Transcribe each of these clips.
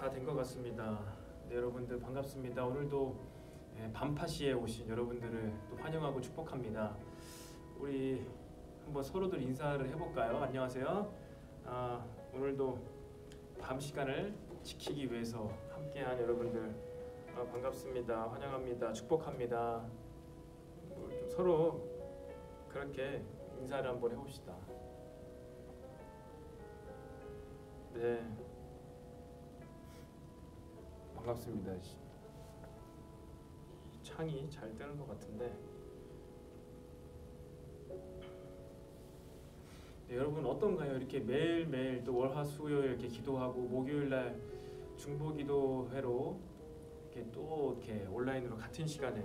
다 된 것 같습니다. 네, 여러분들 반갑습니다. 오늘도 반파시에 오신 여러분들을 또 환영하고 축복합니다. 우리 한번 서로들 인사를 해볼까요? 안녕하세요. 오늘도 밤 시간을 지키기 위해서 함께한 여러분들 반갑습니다. 환영합니다. 축복합니다. 좀 서로 그렇게 인사를 한번 해봅시다. 네, 반갑습니다. 창이 잘 뜨는 것 같은데 네, 여러분 어떤가요? 이렇게 매일매일 또 월화수요일 이렇게 기도하고 목요일날 중보기도회로 이렇게 온라인으로 같은 시간에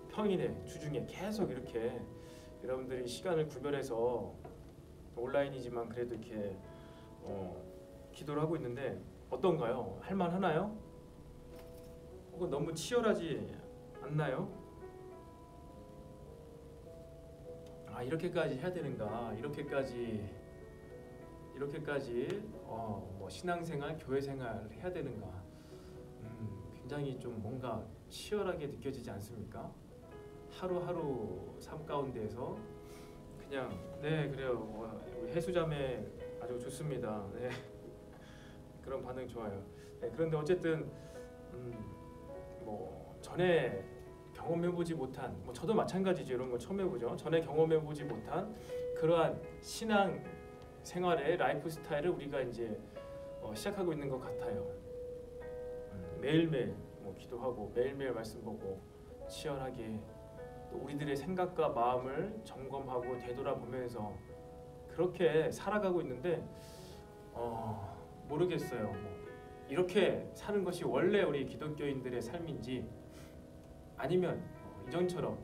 평일에 주중에 계속 이렇게 여러분들이 시간을 구별해서 온라인이지만 그래도 이렇게 기도를 하고 있는데 어떤가요? 할만하나요? 혹은 너무 치열하지 않나요? 이렇게까지 해야 되는가? 이렇게까지 뭐 신앙생활, 교회생활 해야 되는가? 굉장히 좀 뭔가 치열하게 느껴지지 않습니까? 하루하루 삶 가운데에서 그냥 네 그래요. 우리 해수자매 아주 좋습니다. 네. 그런 반응 좋아요. 네, 그런데 어쨌든 뭐 전에 경험해보지 못한 뭐 저도 마찬가지죠. 이런 거 처음 해보죠. 전에 경험해보지 못한 그러한 신앙 생활의 라이프 스타일을 우리가 이제 시작하고 있는 것 같아요. 매일매일 뭐 기도하고 매일매일 말씀 보고 치열하게 또 우리들의 생각과 마음을 점검하고 되돌아보면서 그렇게 살아가고 있는데 모르겠어요. 뭐 이렇게 사는 것이 원래 우리 기독교인들의 삶인지 아니면 이전처럼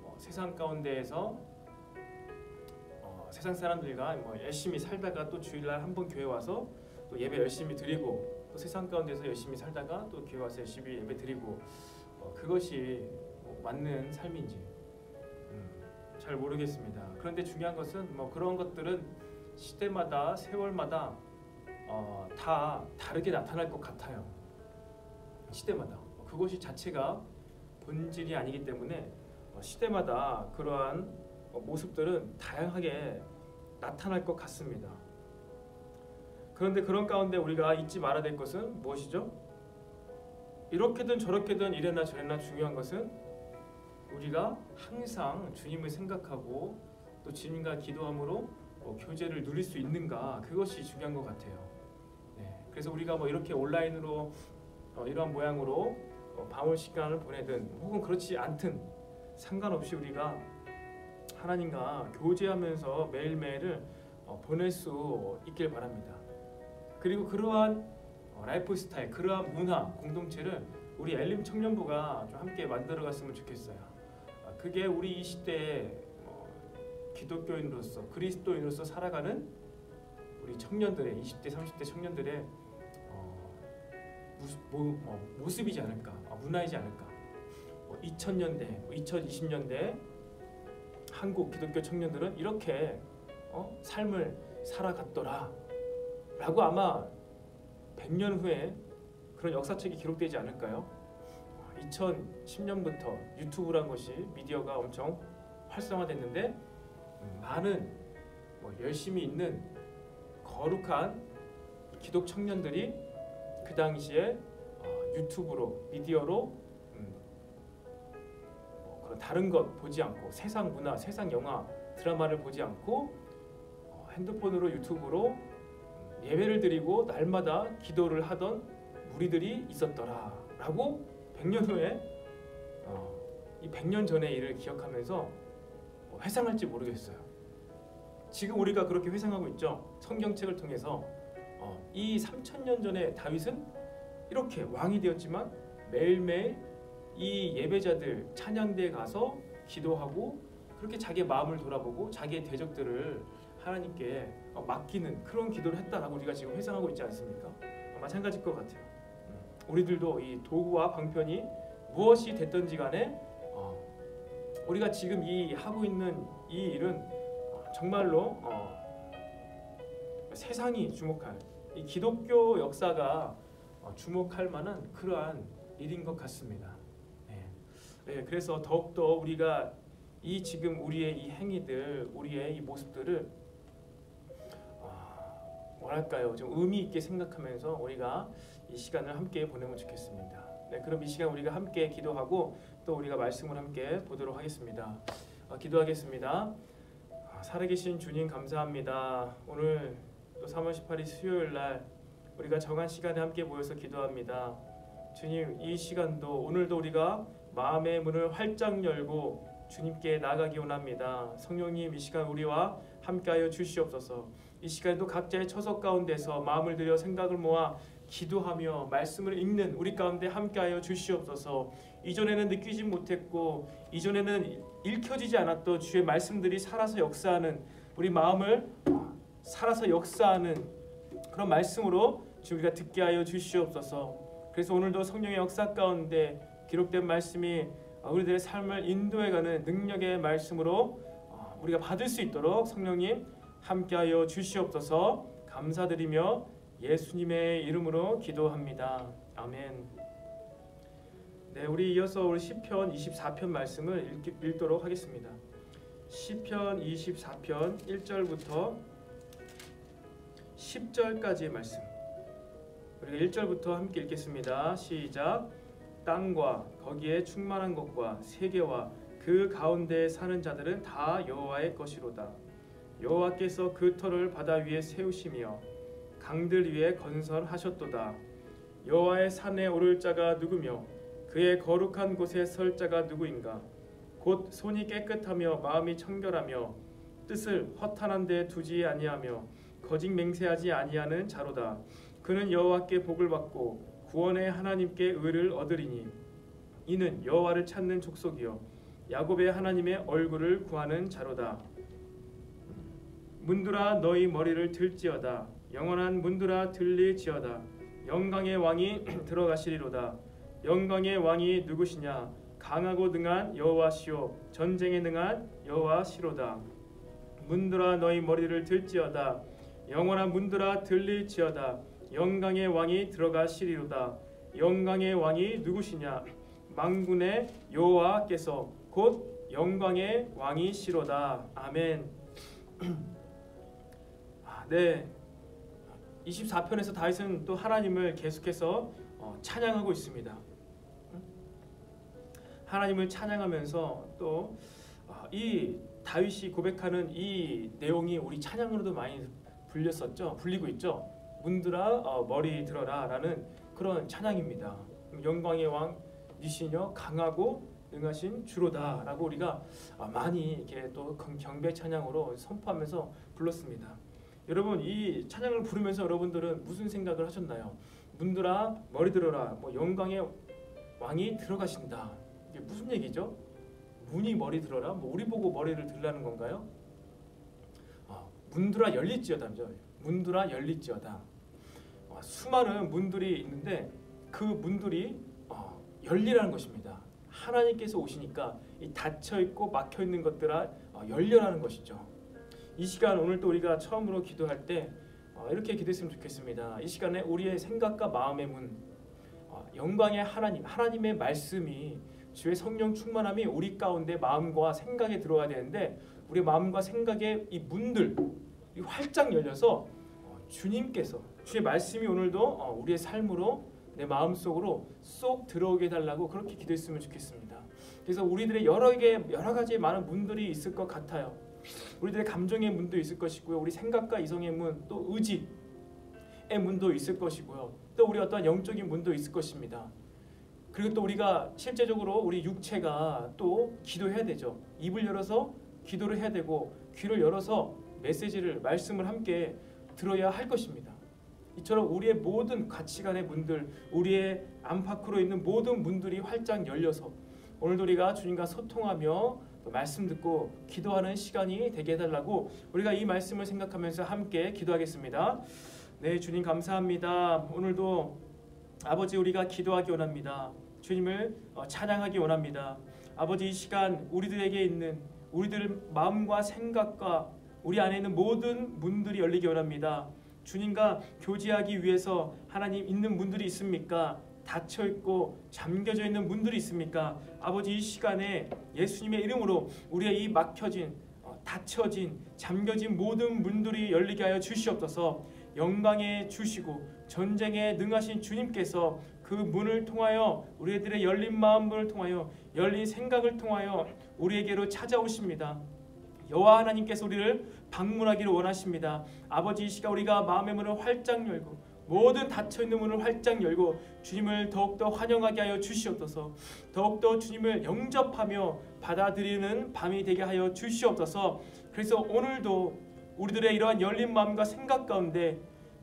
뭐 세상 가운데에서 세상 사람들과 뭐 열심히 살다가 또 주일날 한 번 교회 와서 또 예배 열심히 드리고 또 세상 가운데서 열심히 살다가 또 교회 와서 열심히 예배 드리고 그것이 뭐 맞는 삶인지 잘 모르겠습니다. 그런데 중요한 것은 뭐 그런 것들은 시대마다 세월마다 다 다르게 나타날 것 같아요. 시대마다 그것이 자체가 본질이 아니기 때문에 시대마다 그러한 모습들은 다양하게 나타날 것 같습니다. 그런데 그런 가운데 우리가 잊지 말아야 될 것은 무엇이죠? 이렇게든 저렇게든 이래나 저래나 중요한 것은 우리가 항상 주님을 생각하고 또 주님과 기도함으로 교제를 누릴 수 있는가, 그것이 중요한 것 같아요. 네, 그래서 우리가 뭐 이렇게 온라인으로 이러한 모양으로 밤을 시간을 보내든 혹은 그렇지 않든 상관없이 우리가 하나님과 교제하면서 매일매일을 보낼 수 있길 바랍니다. 그리고 그러한 라이프 스타일, 그러한 문화, 공동체를 우리 엘림 청년부가 좀 함께 만들어갔으면 좋겠어요. 그게 우리 이 시대에 기독교인으로서 그리스도인으로서 살아가는 우리 청년들의 20대, 30대 청년들의 모습이지 않을까, 문화이지 않을까. 2000년대, 2020년대 한국 기독교 청년들은 이렇게 삶을 살아갔더라 라고 아마 100년 후에 그런 역사책이 기록되지 않을까요? 2010년부터 유튜브란 것이 미디어가 엄청 활성화됐는데 많은 열심히 있는 거룩한 기독 청년들이 그 당시에 유튜브로 미디어로 그런 다른 것 보지 않고 세상 문화, 세상 영화, 드라마를 보지 않고 핸드폰으로 유튜브로 예배를 드리고 날마다 기도를 하던 무리들이 있었더라 라고 100년 후에 이 100년 전의 일을 기억하면서 회상할지 모르겠어요. 지금 우리가 그렇게 회상하고 있죠. 성경책을 통해서 이 3000년 전에 다윗은 이렇게 왕이 되었지만 매일매일 이 예배자들 찬양대에 가서 기도하고 그렇게 자기의 마음을 돌아보고 자기의 대적들을 하나님께 맡기는 그런 기도를 했다라고 우리가 지금 회상하고 있지 않습니까? 마찬가지일 것 같아요. 우리들도 이 도구와 방편이 무엇이 됐든지 간에 우리가 지금 이 하고 있는 이 일은 정말로 세상이 주목할 이 기독교 역사가 주목할 만한 그러한 일인 것 같습니다. 그래서 더욱더 우리가 이 지금 우리의 이 행위들, 우리의 이 모습들을 뭐랄까요, 좀 의미 있게 생각하면서 우리가 이 시간을 함께 보내면 좋겠습니다. 그럼 이 시간 우리가 함께 기도하고 또 우리가 말씀을 함께 보도록 하겠습니다. 기도하겠습니다. 살아계신 주님 감사합니다. 오늘 또 3월 18일 수요일 날 우리가 정한 시간에 함께 모여서 기도합니다. 주님, 이 시간도 오늘도 우리가 마음의 문을 활짝 열고 주님께 나가기 원합니다. 성령님, 이 시간 우리와 함께하여 주시옵소서. 이 시간에도 각자의 처석 가운데서 마음을 들여 생각을 모아 기도하며 말씀을 읽는 우리 가운데 함께하여 주시옵소서. 이전에는 느끼지 못했고 이전에는 읽혀지지 않았던 주의 말씀들이 살아서 역사하는, 우리 마음을 살아서 역사하는 그런 말씀으로 주 우리가 듣게 하여 주시옵소서. 그래서 오늘도 성령의 역사 가운데 기록된 말씀이 우리들의 삶을 인도해가는 능력의 말씀으로 우리가 받을 수 있도록 성령님 함께하여 주시옵소서. 감사드리며 예수님의 이름으로 기도합니다. 아멘. 우리 이어서 우리 시편 24편 말씀을 읽도록 하겠습니다. 시편 24편 1절부터 10절까지의 말씀, 우리가 1절부터 함께 읽겠습니다. 시작. 땅과 거기에 충만한 것과 세계와 그 가운데 사는 자들은 다 여호와의 것이로다. 여호와께서 그 터를 바다 위에 세우시며 강들 위에 건설하셨도다. 여호와의 산에 오를 자가 누구며 그의 거룩한 곳에 설 자가 누구인가? 곧 손이 깨끗하며 마음이 청결하며 뜻을 허탄한 데 두지 아니하며 거짓 맹세하지 아니하는 자로다. 그는 여호와께 복을 받고 구원의 하나님께 의를 얻으리니 이는 여호와를 찾는 족속이요 야곱의 하나님의 얼굴을 구하는 자로다. 문들아 너희 머리를 들지어다. 영원한 문들아 들릴지어다. 영광의 왕이 들어가시리로다. 영광의 왕이 누구시냐? 강하고 능한 여호와시요 전쟁에 능한 여호와시로다. 문들아 너희 머리를 들지어다. 영원한 문들아 들릴지어다. 영광의 왕이 들어가시리로다. 영광의 왕이 누구시냐? 만군의 여호와께서 곧 영광의 왕이시로다. 아멘. 24편에서 다윗은 또 하나님을 계속해서 찬양하고 있습니다. 하나님을 찬양하면서 또 이 다윗이 고백하는 이 내용이 우리 찬양으로도 많이 불리고 있죠. 문들아 머리 들어라 라는 그런 찬양입니다. 영광의 왕이시며 강하고 능하신 주로다 라고 우리가 많이 이렇게 또 경배 찬양으로 선포하면서 불렀습니다. 여러분, 이 찬양을 부르면서 여러분들은 무슨 생각을 하셨나요? 문들아 머리 들어라, 영광의 왕이 들어가신다. 이게 무슨 얘기죠? 문이 머리 들어라? 우리 보고 머리를 들라는 건가요? 문들아 열릴지어다. 문들아 열릴지어다. 수많은 문들이 있는데 그 문들이 열리라는 것입니다. 하나님께서 오시니까 이 닫혀 있고 막혀 있는 것들아 열려라는 것이죠. 이 시간 오늘 또 우리가 처음으로 기도할 때 이렇게 기도했으면 좋겠습니다. 이 시간에 우리의 생각과 마음의 문, 영광의 하나님의 말씀이, 주의 성령 충만함이 우리 가운데 마음과 생각에 들어와야 되는데 우리 마음과 생각의 이 문들 활짝 열려서 주님께서 주의 말씀이 오늘도 우리의 삶으로 내 마음속으로 쏙 들어오게 해달라고 그렇게 기도했으면 좋겠습니다. 그래서 우리들의 여러 가지 많은 문들이 있을 것 같아요. 우리들의 감정의 문도 있을 것이고요. 우리 생각과 이성의 문, 또 의지의 문도 있을 것이고요. 또 우리 어떤 영적인 문도 있을 것입니다. 그리고 또 우리가 실제적으로 우리 육체가 또 기도해야 되죠. 입을 열어서 기도를 해야 되고 귀를 열어서 메시지를, 말씀을 함께 들어야 할 것입니다. 이처럼 우리의 모든 가치관의 문들, 우리의 안팎으로 있는 모든 문들이 활짝 열려서 오늘도 우리가 주님과 소통하며 또 말씀 듣고 기도하는 시간이 되게 해달라고 우리가 이 말씀을 생각하면서 함께 기도하겠습니다. 네, 주님 감사합니다. 오늘도 아버지 우리가 기도하기 원합니다. 주님을 찬양하기 원합니다. 아버지 이 시간 우리들에게 있는 우리들 마음과 생각과 우리 안에 있는 모든 문들이 열리기 원합니다. 주님과 교제하기 위해서 하나님 있는 분들이 있습니까? 닫혀 있고 잠겨져 있는 분들이 있습니까? 아버지, 이 시간에 예수님의 이름으로 우리의 이 막혀진, 닫혀진, 잠겨진 모든 문들이 열리게 하여 주시옵소서. 영광에 주시고 전쟁에 능하신 주님께서 그 문을 통하여 우리들의 열린 마음을 통하여 열린 생각을 통하여 우리에게로 찾아오십니다. 여호와 하나님께서 우리를 방문하기를 원하십니다. 아버지, 이 시간 우리가 마음의 문을 활짝 열고 모든 닫혀있는 문을 활짝 열고 주님을 더욱더 환영하게 하여 주시옵소서. 더욱더 주님을 영접하며 받아들이는 밤이 되게 하여 주시옵소서. 그래서 오늘도 우리들의 이러한 열린 마음과 생각 가운데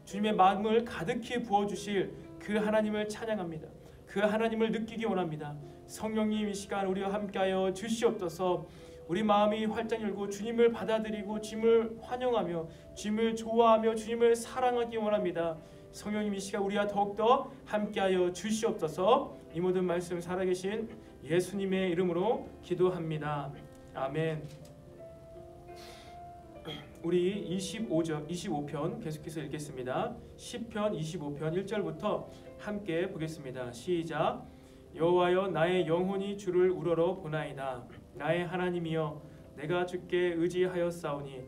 주님의 마음을 가득히 부어주실 그 하나님을 찬양합니다. 그 하나님을 느끼기 원합니다. 성령님, 이 시간 우리와 함께하여 주시옵소서. 우리 마음이 활짝 열고 주님을 받아들이고 주님을 환영하며 주님을 좋아하며 주님을 사랑하기 원합니다. 성령님, 이 시간 우리와 더욱더 함께하여 주시옵소서. 이 모든 말씀 살아계신 예수님의 이름으로 기도합니다. 아멘. 우리 25편 계속해서 읽겠습니다. 시편 25편 1절부터 함께 보겠습니다. 시작. 여호와여, 나의 영혼이 주를 우러러 보나이다. 나의 하나님이여, 내가 주께 의지하였사오니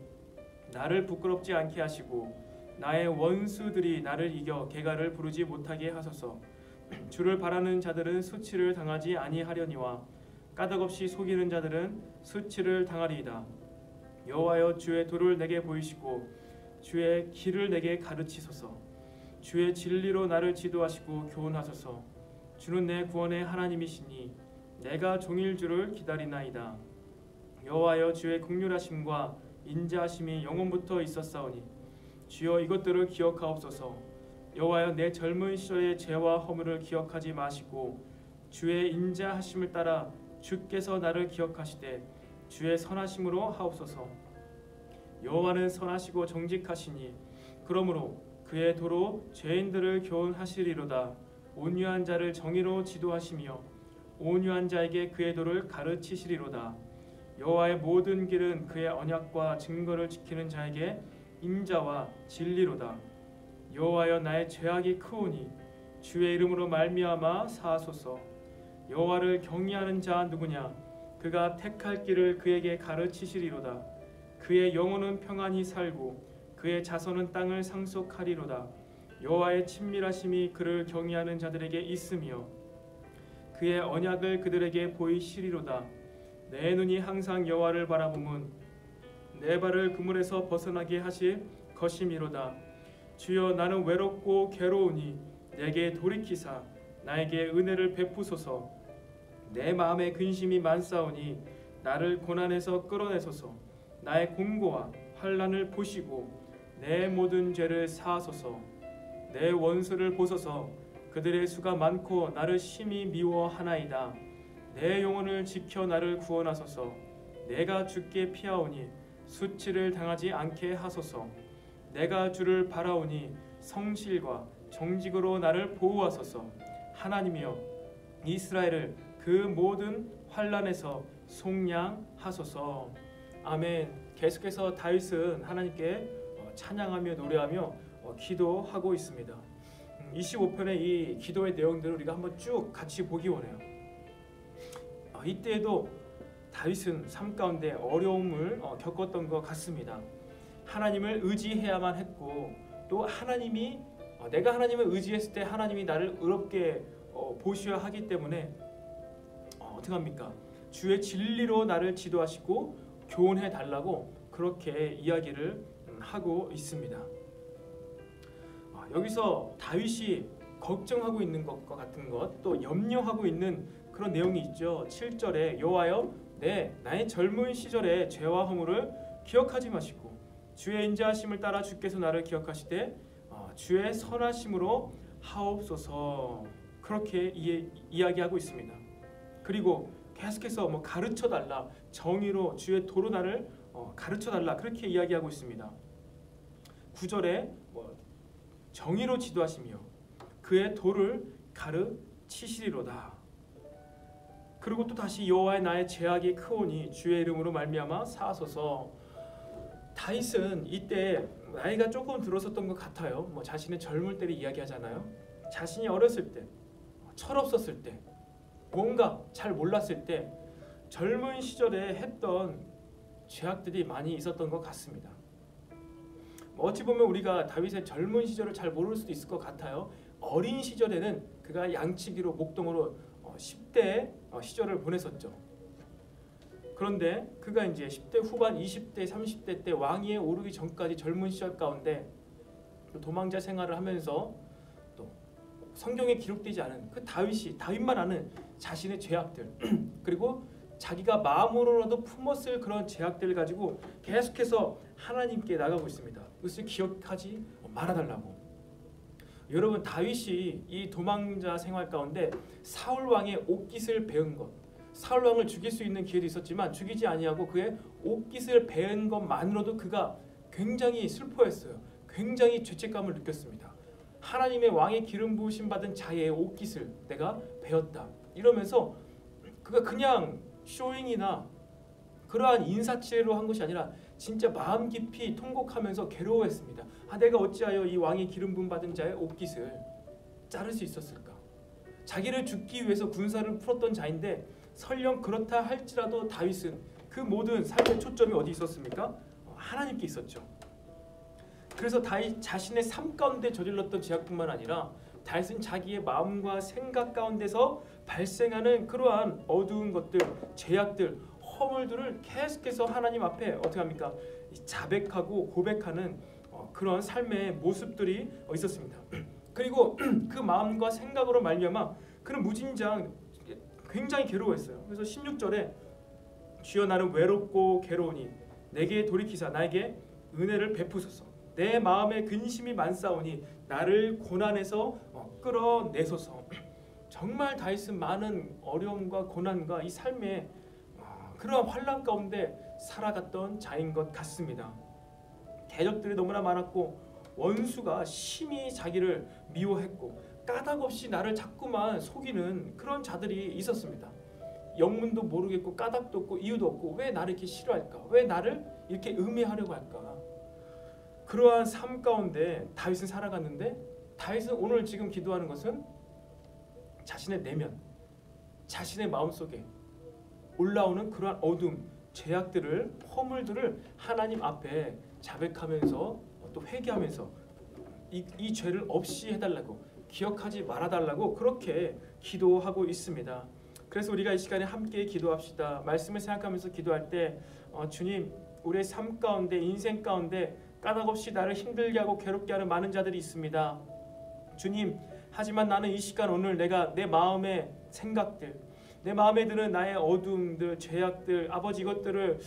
나를 부끄럽지 않게 하시고 나의 원수들이 나를 이겨 개가를 부르지 못하게 하소서. 주를 바라는 자들은 수치를 당하지 아니하려니와 까닭없이 속이는 자들은 수치를 당하리이다. 여호와여, 주의 도를 내게 보이시고 주의 길을 내게 가르치소서. 주의 진리로 나를 지도하시고 교훈하소서. 주는 내 구원의 하나님이시니 내가 종일 주를 기다리나이다. 여호와여, 주의 긍휼하심과 인자하심이 영원부터 있었사오니 주여 이것들을 기억하옵소서. 여호와여, 내 젊은 시절의 죄와 허물을 기억하지 마시고 주의 인자하심을 따라 주께서 나를 기억하시되 주의 선하심으로 하옵소서. 여호와는 선하시고 정직하시니 그러므로 그의 도로 죄인들을 교훈하시리로다. 온유한 자를 정의로 지도하시며 온유한 자에게 그의 도를 가르치시리로다. 여호와의 모든 길은 그의 언약과 증거를 지키는 자에게 인자와 진리로다. 여호와여, 나의 죄악이 크오니 주의 이름으로 말미암아 사하소서. 여호와를 경외하는 자 누구냐? 그가 택할 길을 그에게 가르치시리로다. 그의 영혼은 평안히 살고 그의 자손은 땅을 상속하리로다. 여호와의 친밀하심이 그를 경외하는 자들에게 있으며 그의 언약을 그들에게 보이시리로다. 내 눈이 항상 여호와를 바라보면 내 발을 그물에서 벗어나게 하실 것이미로다. 주여, 나는 외롭고 괴로우니 내게 돌이키사 나에게 은혜를 베푸소서. 내 마음에 근심이 많사오니 나를 고난에서 끌어내소서. 나의 공고와 환난을 보시고 내 모든 죄를 사하소서. 내 원수를 보소서. 그들의 수가 많고 나를 심히 미워하나이다. 내 영혼을 지켜 나를 구원하소서. 내가 주께 피하오니 수치를 당하지 않게 하소서. 내가 주를 바라오니 성실과 정직으로 나를 보호하소서. 하나님이여, 이스라엘을 그 모든 환난에서 속량하소서. 아멘. 계속해서 다윗은 하나님께 찬양하며 노래하며 기도하고 있습니다. 25편의 이 기도의 내용들을 우리가 한번 쭉 같이 보기 원해요. 이때에도 다윗은 삶 가운데 어려움을 겪었던 것 같습니다. 하나님을 의지해야만 했고 또 하나님이 내가 하나님을 의지했을 때 하나님이 나를 의롭게 보셔야 하기 때문에 어떻게 합니까? 주의 진리로 나를 지도하시고 교훈해 달라고 그렇게 이야기를 하고 있습니다. 여기서 다윗이 걱정하고 있는 것과 같은 것, 또 염려하고 있는 그런 내용이 있죠. 7절에 여호와여, 나의 젊은 시절의 죄와 허물을 기억하지 마시고 주의 인자하심을 따라 주께서 나를 기억하시되 주의 선하심으로 하옵소서. 그렇게 이야기하고 있습니다. 그리고 계속해서 가르쳐달라, 정의로 주의 도로 나를 가르쳐달라, 그렇게 이야기하고 있습니다. 9절에 정의로 지도하시며 그의 도를 가르치시리로다. 그리고 또 다시 여호와의 나의 죄악이 크오니 주의 이름으로 말미암아 사하소서. 다윗은 이때 나이가 조금 들었었던 것 같아요. 뭐 자신의 젊을 때를 이야기하잖아요. 자신이 어렸을 때, 철없었을 때, 뭔가 잘 몰랐을 때 젊은 시절에 했던 죄악들이 많이 있었던 것 같습니다. 어찌 보면 우리가 다윗의 젊은 시절을 잘 모를 수도 있을 것 같아요. 어린 시절에는 그가 양치기로 목동으로 10대 시절을 보냈었죠. 그런데 그가 이제 10대 후반, 20대, 30대 때 왕위에 오르기 전까지 젊은 시절 가운데 또 도망자 생활을 하면서 또 성경에 기록되지 않은 그 다윗만 아는 자신의 죄악들 그리고 자기가 마음으로라도 품었을 그런 죄악들을 가지고 계속해서 하나님께 나가고 있습니다. 그것을 기억하지 말아달라고. 여러분, 다윗이 이 도망자 생활 가운데 사울 왕의 옷깃을 베은 것, 사울 왕을 죽일 수 있는 기회도 있었지만 죽이지 아니하고 그의 옷깃을 베은 것만으로도 그가 굉장히 슬퍼했어요. 굉장히 죄책감을 느꼈습니다. 하나님의 왕의 기름 부으심 받은 자의 옷깃을 내가 베었다 이러면서 그가 그냥 쇼잉이나 그러한 인사치레로 한 것이 아니라 진짜 마음 깊이 통곡하면서 괴로워했습니다. 내가 어찌하여 이 왕의 기름 부음 받은 자의 옷깃을 자를 수 있었을까? 자기를 죽기 위해서 군사를 풀었던 자인데 설령 그렇다 할지라도 다윗은 그 모든 삶의 초점이 어디 있었습니까? 하나님께 있었죠. 그래서 다윗 자신의 삶 가운데 저질렀던 죄악뿐만 아니라 다윗은 자기의 마음과 생각 가운데서 발생하는 그러한 어두운 것들, 죄악들, 허물들을 계속해서 하나님 앞에 어떻게 합니까? 자백하고 고백하는 그런 삶의 모습들이 있었습니다. 그리고 그 마음과 생각으로 말미암아 그는 무진장 굉장히 괴로워했어요. 그래서 16절에 주여 나는 외롭고 괴로우니 내게 돌이키사 나에게 은혜를 베푸소서. 내 마음에 근심이 많사오니 나를 고난에서 끌어내소서. 정말 다윗은 많은 어려움과 고난과 이 삶의 그러한 환난 가운데 살아갔던 자인 것 같습니다. 대적들이 너무나 많았고 원수가 심히 자기를 미워했고 까닭없이 나를 자꾸만 속이는 그런 자들이 있었습니다. 영문도 모르겠고 까닭도 없고 이유도 없고 왜 나를 이렇게 싫어할까? 왜 나를 이렇게 음해하려고 할까? 그러한 삶 가운데 다윗은 살아갔는데 다윗은 오늘 지금 기도하는 것은 자신의 내면, 자신의 마음속에 올라오는 그러한 어둠, 죄악들을, 허물들을 하나님 앞에 자백하면서 또 회개하면서 이 죄를 없이 해달라고, 기억하지 말아달라고 그렇게 기도하고 있습니다. 그래서 우리가 이 시간에 함께 기도합시다. 말씀을 생각하면서 기도할 때 주님, 우리의 삶 가운데, 인생 가운데 까닭없이 나를 힘들게 하고 괴롭게 하는 많은 자들이 있습니다. 주님, 하지만 나는 이 시간 오늘 내가 내 마음의 생각들, 내 마음에 드는 나의 어둠들, 죄악들, 아버지 이것들을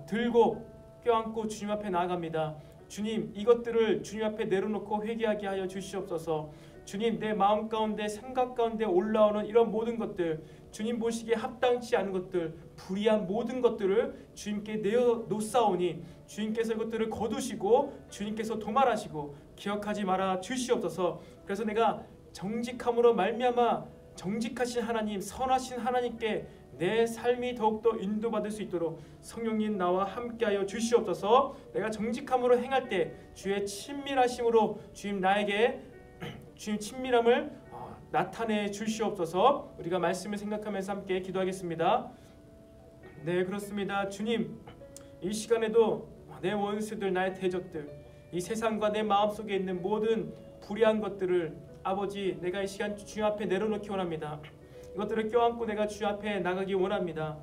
들고 껴안고 주님 앞에 나아갑니다. 주님, 이것들을 주님 앞에 내려놓고 회개하게 하여 주시옵소서. 주님, 내 마음 가운데 생각 가운데 올라오는 이런 모든 것들, 주님 보시기에 합당치 않은 것들, 불의한 모든 것들을 주님께 내어놓사오니 주님께서 이것들을 거두시고 주님께서 도말하시고 기억하지 말아 주시옵소서. 그래서 내가 정직함으로 말미암아 정직하신 하나님, 선하신 하나님께 내 삶이 더욱더 인도받을 수 있도록 성령님 나와 함께하여 주시옵소서. 내가 정직함으로 행할 때 주의 친밀하심으로 주님 나에게 주님 친밀함을 나타내 주시옵소서. 우리가 말씀을 생각하면서 함께 기도하겠습니다. 네, 그렇습니다. 주님, 이 시간에도 내 원수들, 나의 대적들, 이 세상과 내 마음속에 있는 모든 불의한 것들을 아버지, 내가 이 시간 주님 앞에 내려놓기 원합니다. 이것들을 껴안고 내가 주님 앞에 나가기 원합니다.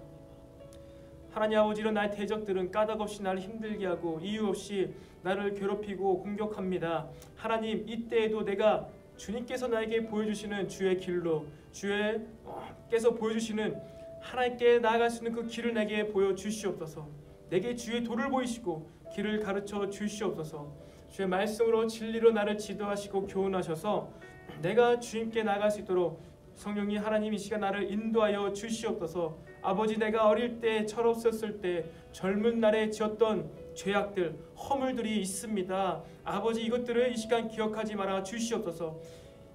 하나님 아버지, 이런 나의 대적들은 까닭없이 나를 힘들게 하고 이유 없이 나를 괴롭히고 공격합니다. 하나님, 이때에도 내가 주님께서 나에게 보여주시는 주의 길로, 주께서 보여주시는 하나님께 나아갈 수 있는 그 길을 내게 보여주시옵소서. 내게 주의 도를 보이시고 길을 가르쳐 주시옵소서. 주의 말씀으로 진리로 나를 지도하시고 교훈하셔서 내가 주님께 나아갈 수 있도록 성령님 하나님 이 시간 나를 인도하여 주시옵소서. 아버지, 내가 어릴 때, 철없었을 때, 젊은 날에 지었던 죄악들, 허물들이 있습니다. 아버지, 이것들을 이 시간 기억하지 말아 주시옵소서.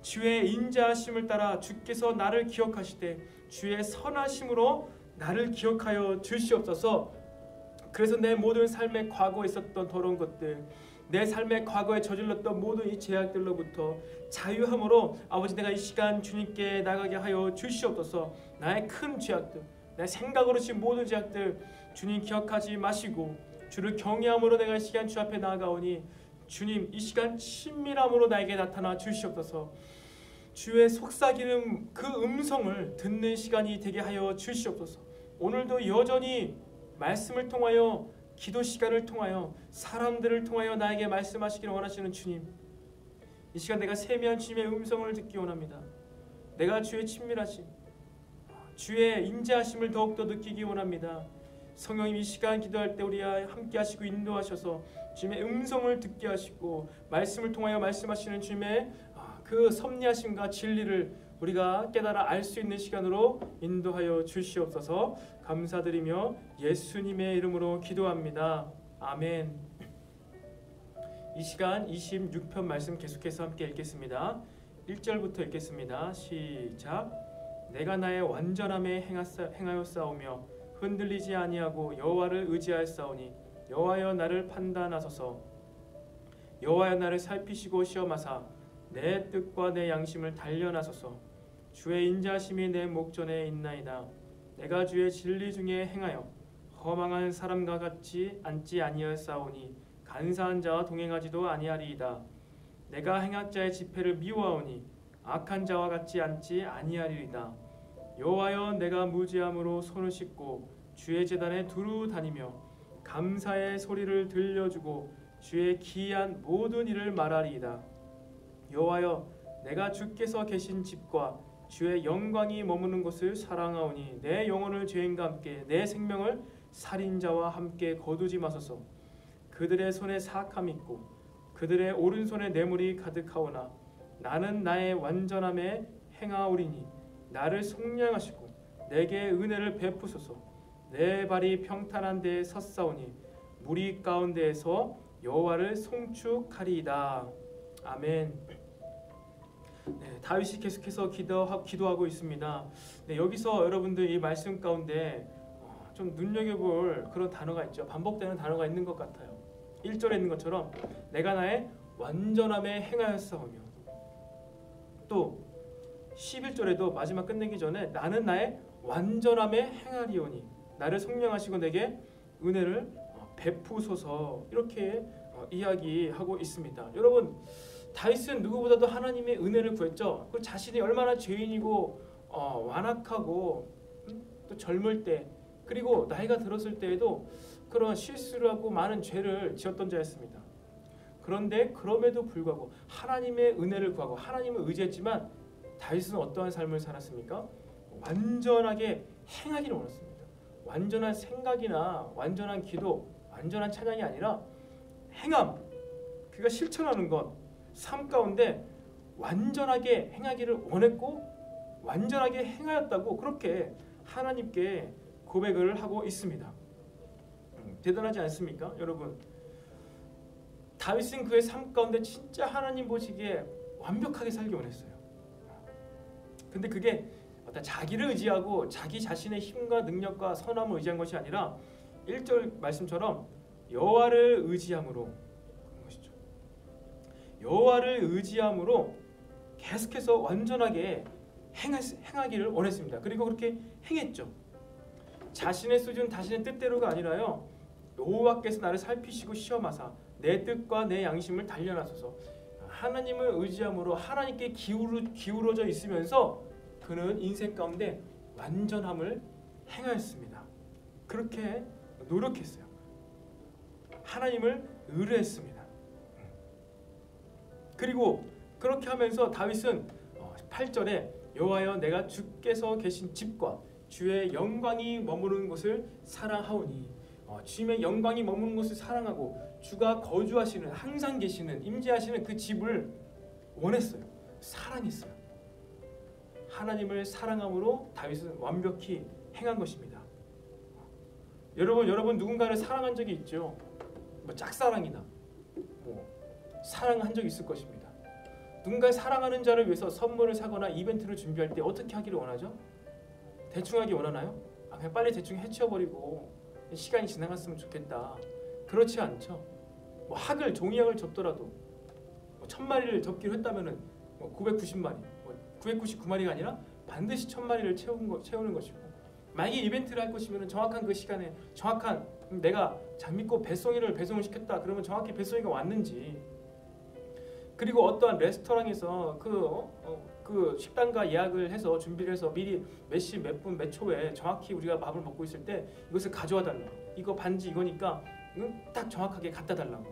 주의 인자하심을 따라 주께서 나를 기억하시되 주의 선하심으로 나를 기억하여 주시옵소서. 그래서 내 모든 삶의 과거에 있었던 더러운 것들, 내 삶의 과거에 저질렀던 모든 이 죄악들로부터 자유함으로 아버지 내가 이 시간 주님께 나가게 하여 주시옵소서. 나의 큰 죄악들, 내 생각으로 지은 모든 죄악들 주님 기억하지 마시고 주를 경외함으로 내가 이 시간 주 앞에 나아가오니 주님 이 시간 친밀함으로 나에게 나타나 주시옵소서. 주의 속삭이는 그 음성을 듣는 시간이 되게 하여 주시옵소서. 오늘도 여전히 말씀을 통하여 기도 시간을 통하여 사람들을 통하여 나에게 말씀하시기를 원하시는 주님, 이 시간 내가 세미한 주님의 음성을 듣기 원합니다. 내가 주의 친밀하심, 주의 인자하심을 더욱더 느끼기 원합니다. 성령님 이 시간 기도할 때 우리와 함께 하시고 인도하셔서 주님의 음성을 듣게 하시고 말씀을 통하여 말씀하시는 주님의 그 섭리하심과 진리를 우리가 깨달아 알 수 있는 시간으로 인도하여 주시옵소서. 감사드리며 예수님의 이름으로 기도합니다. 아멘. 이 시간 26편 말씀 계속해서 함께 읽겠습니다. 1절부터 읽겠습니다. 시작. 내가 나의 완전함에 행하였사오며 흔들리지 아니하고 여호와를 의지하였사오니 여호와여 나를 판단하소서. 여호와여 나를 살피시고 시험하사 내 뜻과 내 양심을 단련하소서. 주의 인자하심이 내 목전에 있나이다. 내가 주의 진리 중에 행하여 허망한 사람과 같이 앉지 아니하였사오니 간사한 자와 동행하지도 아니하리이다. 내가 행악자의 집회를 미워하오니 악한 자와 같이 앉지 아니하리이다. 여호와여 내가 무지함으로 손을 씻고 주의 제단에 두루 다니며 감사의 소리를 들려주고 주의 기이한 모든 일을 말하리이다. 여호와여 내가 주께서 계신 집과 주의 영광이 머무는 곳을 사랑하오니 내 영혼을 죄인과 함께 내 생명을 살인자와 함께 거두지 마소서. 그들의 손에 사악함이 있고 그들의 오른손에 뇌물이 가득하오나 나는 나의 완전함에 행하오리니 나를 속량하시고 내게 은혜를 베푸소서. 내 발이 평탄한 데에 섰사오니 무리 가운데에서 여호와를 송축하리이다. 아멘. 네, 다윗이 계속해서 기도하고 있습니다. 네, 여기서 여러분들 이 말씀 가운데 좀 눈여겨볼 그런 단어가 있죠. 반복되는 단어가 있는 것 같아요. 1절에 있는 것처럼 내가 나의 완전함에 행하였사오며, 또 11절에도 마지막 끝내기 전에 나는 나의 완전함에 행하리오니 나를 속량하시고 내게 은혜를 베푸소서, 이렇게 이야기하고 있습니다. 여러분, 다윗은 누구보다도 하나님의 은혜를 구했죠. 그 자신이 얼마나 죄인이고 완악하고 또 젊을 때 그리고 나이가 들었을 때에도 그런 실수를 하고 많은 죄를 지었던 자였습니다. 그런데 그럼에도 불구하고 하나님의 은혜를 구하고 하나님을 의지했지만 다윗은 어떠한 삶을 살았습니까? 완전하게 행하기를 원했습니다. 완전한 생각이나 완전한 기도, 완전한 찬양이 아니라 행함, 그가 실천하는 것, 삶 가운데 완전하게 행하기를 원했고 완전하게 행하였다고 그렇게 하나님께 고백을 하고 있습니다. 대단하지 않습니까? 여러분, 다윗은 그의 삶 가운데 진짜 하나님 보시기에 완벽하게 살기 원했어요. 근데 그게 어떤 자기를 의지하고 자기 자신의 힘과 능력과 선함을 의지한 것이 아니라 1절 말씀처럼 여호와를 의지함으로, 그런 것이죠. 여호와를 의지함으로 계속해서 완전하게 행하기를 원했습니다. 그리고 그렇게 행했죠. 자신의 수준, 자신의 뜻대로가 아니라요, 여호와께서 나를 살피시고 시험하사 내 뜻과 내 양심을 단련하소서. 하나님을 의지함으로 하나님께 기울어져 있으면서 그는 인생 가운데 완전함을 행하였습니다. 그렇게 노력했어요. 하나님을 의뢰했습니다. 그리고 그렇게 하면서 다윗은 8절에 여호와여 내가 주께서 계신 집과 주의 영광이 머무르는 곳을 사랑하오니, 주님의 영광이 머무는 곳을 사랑하고 주가 거주하시는, 항상 계시는, 임재하시는 그 집을 원했어요. 사랑했어요. 하나님을 사랑함으로 다윗은 완벽히 행한 것입니다. 여러분 누군가를 사랑한 적이 있죠. 뭐 짝사랑이나 사랑한 적이 있을 것입니다. 누군가를 사랑하는 자를 위해서 선물을 사거나 이벤트를 준비할 때 어떻게 하기를 원하죠? 대충 하기 원하나요? 그냥 빨리 대충 해치워버리고 시간이 지나갔으면 좋겠다. 그렇지 않죠. 뭐 학을 종이학을 접더라도 뭐 1000마리를 접기로 했다면은 뭐 990마리, 뭐 999마리가 아니라 반드시 1000마리를 채우는 것이고, 만약에 이벤트를 할 것이면 정확한 그 시간에 정확한 내가 장미꽃 배송이를 배송을 시켰다 그러면 정확히 배송이가 왔는지, 그리고 어떠한 레스토랑에서 그 식당과 예약을 해서 준비를 해서 미리 몇 시 몇 분 몇 초에 정확히 우리가 밥을 먹고 있을 때 이것을 가져와 달라. 이거 반지 이거니까 딱 정확하게 갖다 달라고.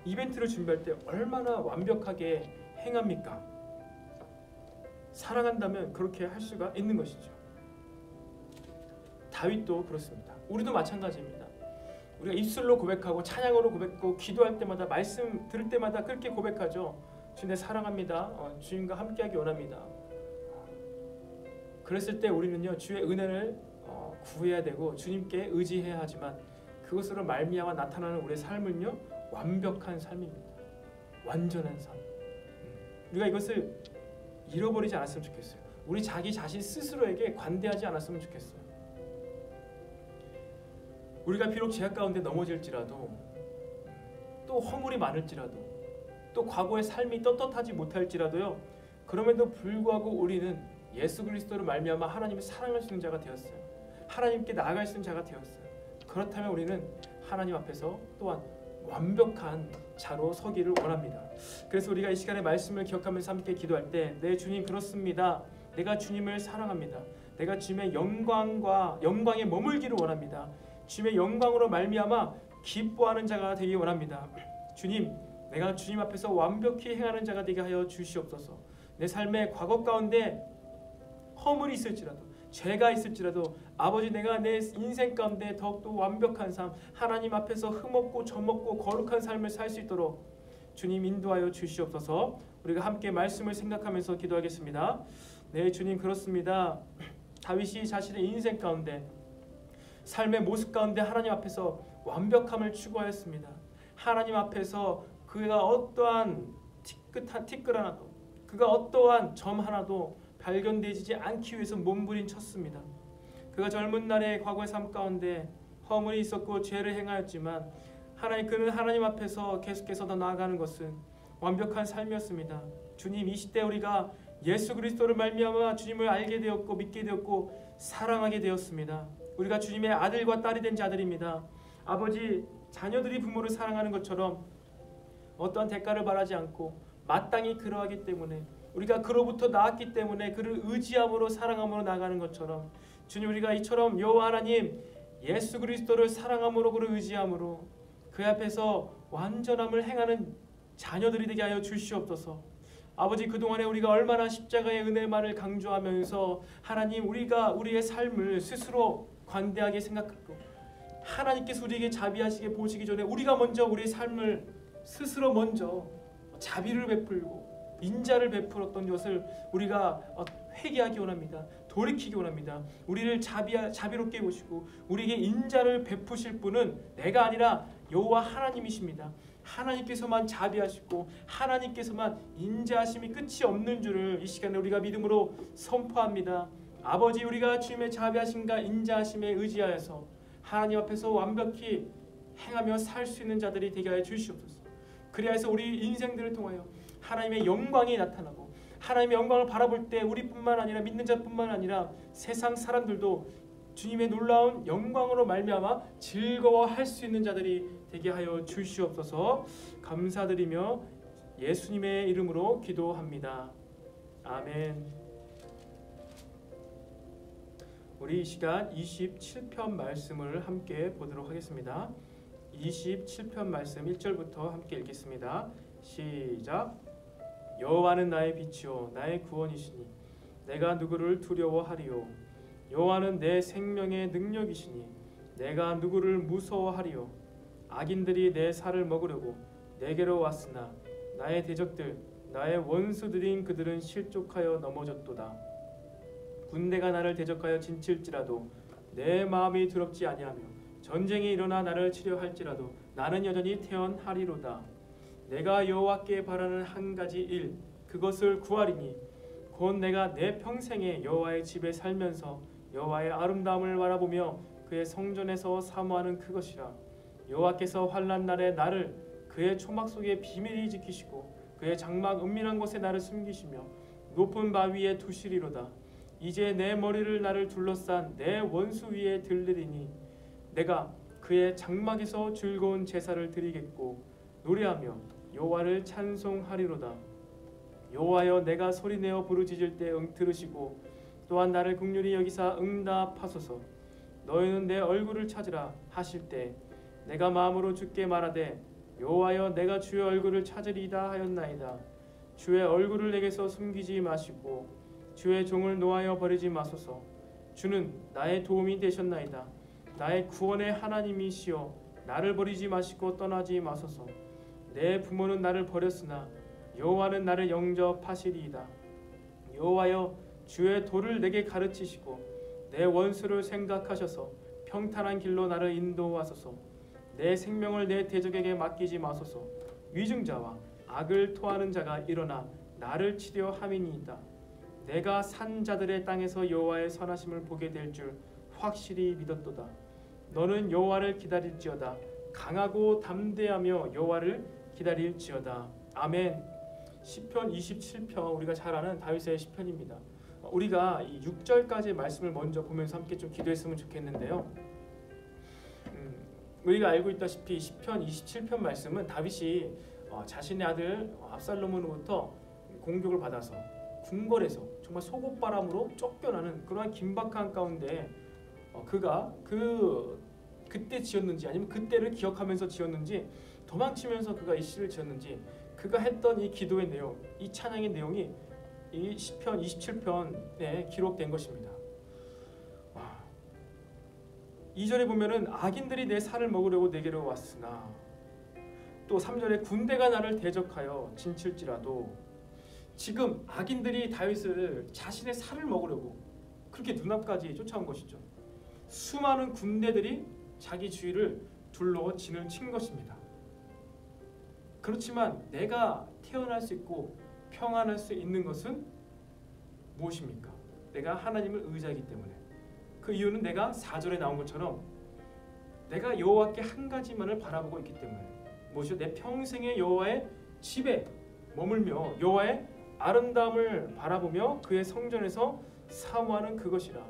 이벤트를 준비할 때 얼마나 완벽하게 행합니까? 사랑한다면 그렇게 할 수가 있는 것이죠. 다윗도 그렇습니다. 우리도 마찬가지입니다. 우리가 입술로 고백하고 찬양으로 고백하고 기도할 때마다 말씀 들을 때마다 그렇게 고백하죠. 주님 사랑합니다. 주님과 함께하기 원합니다. 그랬을 때 우리는요 주의 은혜를 구해야 되고 주님께 의지해야 하지만 그것으로 말미암아 나타나는 우리의 삶은요 완벽한 삶입니다. 완전한 삶. 우리가 이것을 잃어버리지 않았으면 좋겠어요. 우리 자기 자신 스스로에게 관대하지 않았으면 좋겠어요. 우리가 비록 죄악 가운데 넘어질지라도 또 허물이 많을지라도 또 과거의 삶이 떳떳하지 못할지라도요, 그럼에도 불구하고 우리는 예수 그리스도를 말미암아 하나님을 사랑할 수 있는 자가 되었어요. 하나님께 나아갈 수 있는 자가 되었어요. 그렇다면 우리는 하나님 앞에서 또한 완벽한 자로 서기를 원합니다. 그래서 우리가 이 시간에 말씀을 기억하면서 함께 기도할 때, 네 주님 그렇습니다. 내가 주님을 사랑합니다. 내가 주님의 영광에 머물기를 원합니다. 주님의 영광으로 말미암아 기뻐하는 자가 되기 원합니다. 주님, 내가 주님 앞에서 완벽히 행하는 자가 되게 하여 주시옵소서. 내 삶의 과거 가운데 허물이 있을지라도 죄가 있을지라도 아버지, 내가 내 인생 가운데 더욱더 완벽한 삶, 하나님 앞에서 흠없고 점없고 거룩한 삶을 살 수 있도록 주님 인도하여 주시옵소서. 우리가 함께 말씀을 생각하면서 기도하겠습니다. 네 주님 그렇습니다. 다윗이 자신의 인생 가운데 삶의 모습 가운데 하나님 앞에서 완벽함을 추구하였습니다. 하나님 앞에서 그가 어떠한 티끌 하나도, 그가 어떠한 점 하나도 발견되지 않기 위해서 몸부림쳤습니다. 그가 젊은 날의 과거의 삶 가운데 허물이 있었고 죄를 행하였지만 그는 하나님 앞에서 계속해서 더 나아가는 것은 완벽한 삶이었습니다. 주님, 20대 우리가 예수 그리스도를 말미암아 주님을 알게 되었고 믿게 되었고 사랑하게 되었습니다. 우리가 주님의 아들과 딸이 된 자들입니다. 아버지, 자녀들이 부모를 사랑하는 것처럼 어떠한 대가를 바라지 않고 마땅히 그러하기 때문에, 우리가 그로부터 나왔기 때문에 그를 의지함으로 사랑함으로 나가는 것처럼, 주님 우리가 이처럼 여호와 하나님 예수 그리스도를 사랑함으로 그를 의지함으로 그 앞에서 완전함을 행하는 자녀들이 되게 하여 주시옵소서. 아버지, 그동안에 우리가 얼마나 십자가의 은혜만을 강조하면서 하나님 우리가 우리의 삶을 스스로 관대하게 생각하고 하나님께서 우리에게 자비하시게 보시기 전에 우리가 먼저 우리의 삶을 스스로 먼저 자비를 베풀고 인자를 베풀었던 것을 우리가 회개하기 원합니다. 돌이키기 원합니다. 우리를 자비롭게 보시고 우리에게 인자를 베푸실 분은 내가 아니라 여호와 하나님이십니다. 하나님께서만 자비하시고 하나님께서만 인자하심이 끝이 없는 줄을 이 시간에 우리가 믿음으로 선포합니다. 아버지, 우리가 주님의 자비하심과 인자하심에 의지하여서 하나님 앞에서 완벽히 행하며 살 수 있는 자들이 되게 하여 주시옵소서. 그리하여서 우리 인생들을 통하여 하나님의 영광이 나타나고 하나님의 영광을 바라볼 때 우리뿐만 아니라 믿는 자뿐만 아니라 세상 사람들도 주님의 놀라운 영광으로 말미암아 즐거워할 수 있는 자들이 되게 하여 주시옵소서. 감사드리며 예수님의 이름으로 기도합니다. 아멘. 우리 이 시간 27편 말씀을 함께 보도록 하겠습니다. 27편 말씀 1절부터 함께 읽겠습니다. 시작. 여호와는 나의 빛이요 나의 구원이시니 내가 누구를 두려워하리요. 여호와는 내 생명의 능력이시니 내가 누구를 무서워하리요. 악인들이 내 살을 먹으려고 내게로 왔으나 나의 대적들 나의 원수들인 그들은 실족하여 넘어졌도다. 군대가 나를 대적하여 진칠지라도 내 마음이 두렵지 아니하며 전쟁이 일어나 나를 치려 할지라도 나는 여전히 태어나리로다. 내가 여호와께 바라는 한 가지 일, 그것을 구하리니 곧 내가 내 평생에 여호와의 집에 살면서 여호와의 아름다움을 바라보며 그의 성전에서 사모하는 그것이라. 여호와께서 환난 날에 나를 그의 초막 속에 비밀히 지키시고 그의 장막 은밀한 곳에 나를 숨기시며 높은 바위에 두시리로다. 이제 내 머리를 나를 둘러싼 내 원수 위에 들리리니 내가 그의 장막에서 즐거운 제사를 드리겠고 노래하며 여호와를 찬송하리로다. 여호와여, 내가 소리내어 부르짖을 때 들으시고 또한 나를 긍휼히 여기사 응답하소서. 너희는 내 얼굴을 찾으라 하실 때 내가 마음으로 주께 말하되 여호와여, 내가 주의 얼굴을 찾으리이다 하였나이다. 주의 얼굴을 내게서 숨기지 마시고 주의 종을 노하여 버리지 마소서. 주는 나의 도움이 되셨나이다. 나의 구원의 하나님이시여, 나를 버리지 마시고 떠나지 마소서. 내 부모는 나를 버렸으나 여호와는 나를 영접하시리이다. 여호와여, 주의 도를 내게 가르치시고 내 원수를 생각하셔서 평탄한 길로 나를 인도하소서. 내 생명을 내 대적에게 맡기지 마소서. 위증자와 악을 토하는 자가 일어나 나를 치려 함이니이다. 내가 산 자들의 땅에서 여호와의 선하심을 보게 될 줄 확실히 믿었도다. 너는 여호와를 기다릴지어다. 강하고 담대하며 여호와를 기다릴지어다. 아멘. 시편 27편, 우리가 잘 아는 다윗의 시편입니다. 우리가 이 6절까지의 말씀을 먼저 보면서 함께 좀 기도했으면 좋겠는데요. 우리가 알고 있다시피 시편 27편 말씀은 다윗이 자신의 아들 압살롬으로부터 공격을 받아서 궁궐에서 정말 속옷바람으로 쫓겨나는 그러한 긴박한 가운데 그가 그때 지었는지 아니면 그때를 기억하면서 지었는지 도망치면서 그가 이 시를 지었는지 그가 했던 이 기도의 내용, 이 찬양의 내용이 이 시편 27편에 기록된 것입니다. 2절에 보면은 악인들이 내 살을 먹으려고 내게로 왔으나, 또 3절에 군대가 나를 대적하여 진칠지라도, 지금 악인들이 다윗을 자신의 살을 먹으려고 그렇게 눈앞까지 쫓아온 것이죠. 수많은 군대들이 자기 주위를 둘러 진을 친 것입니다. 그렇지만 내가 태어날 수 있고 평안할 수 있는 것은 무엇입니까? 내가 하나님을 의지하기 때문에. 그 이유는 내가 4절에 나온 것처럼 내가 여호와께 한 가지만을 바라보고 있기 때문에. 무엇이요? 내 평생에 여호와의 집에 머물며 여호와의 아름다움을 바라보며 그의 성전에서 사모하는 그것이라.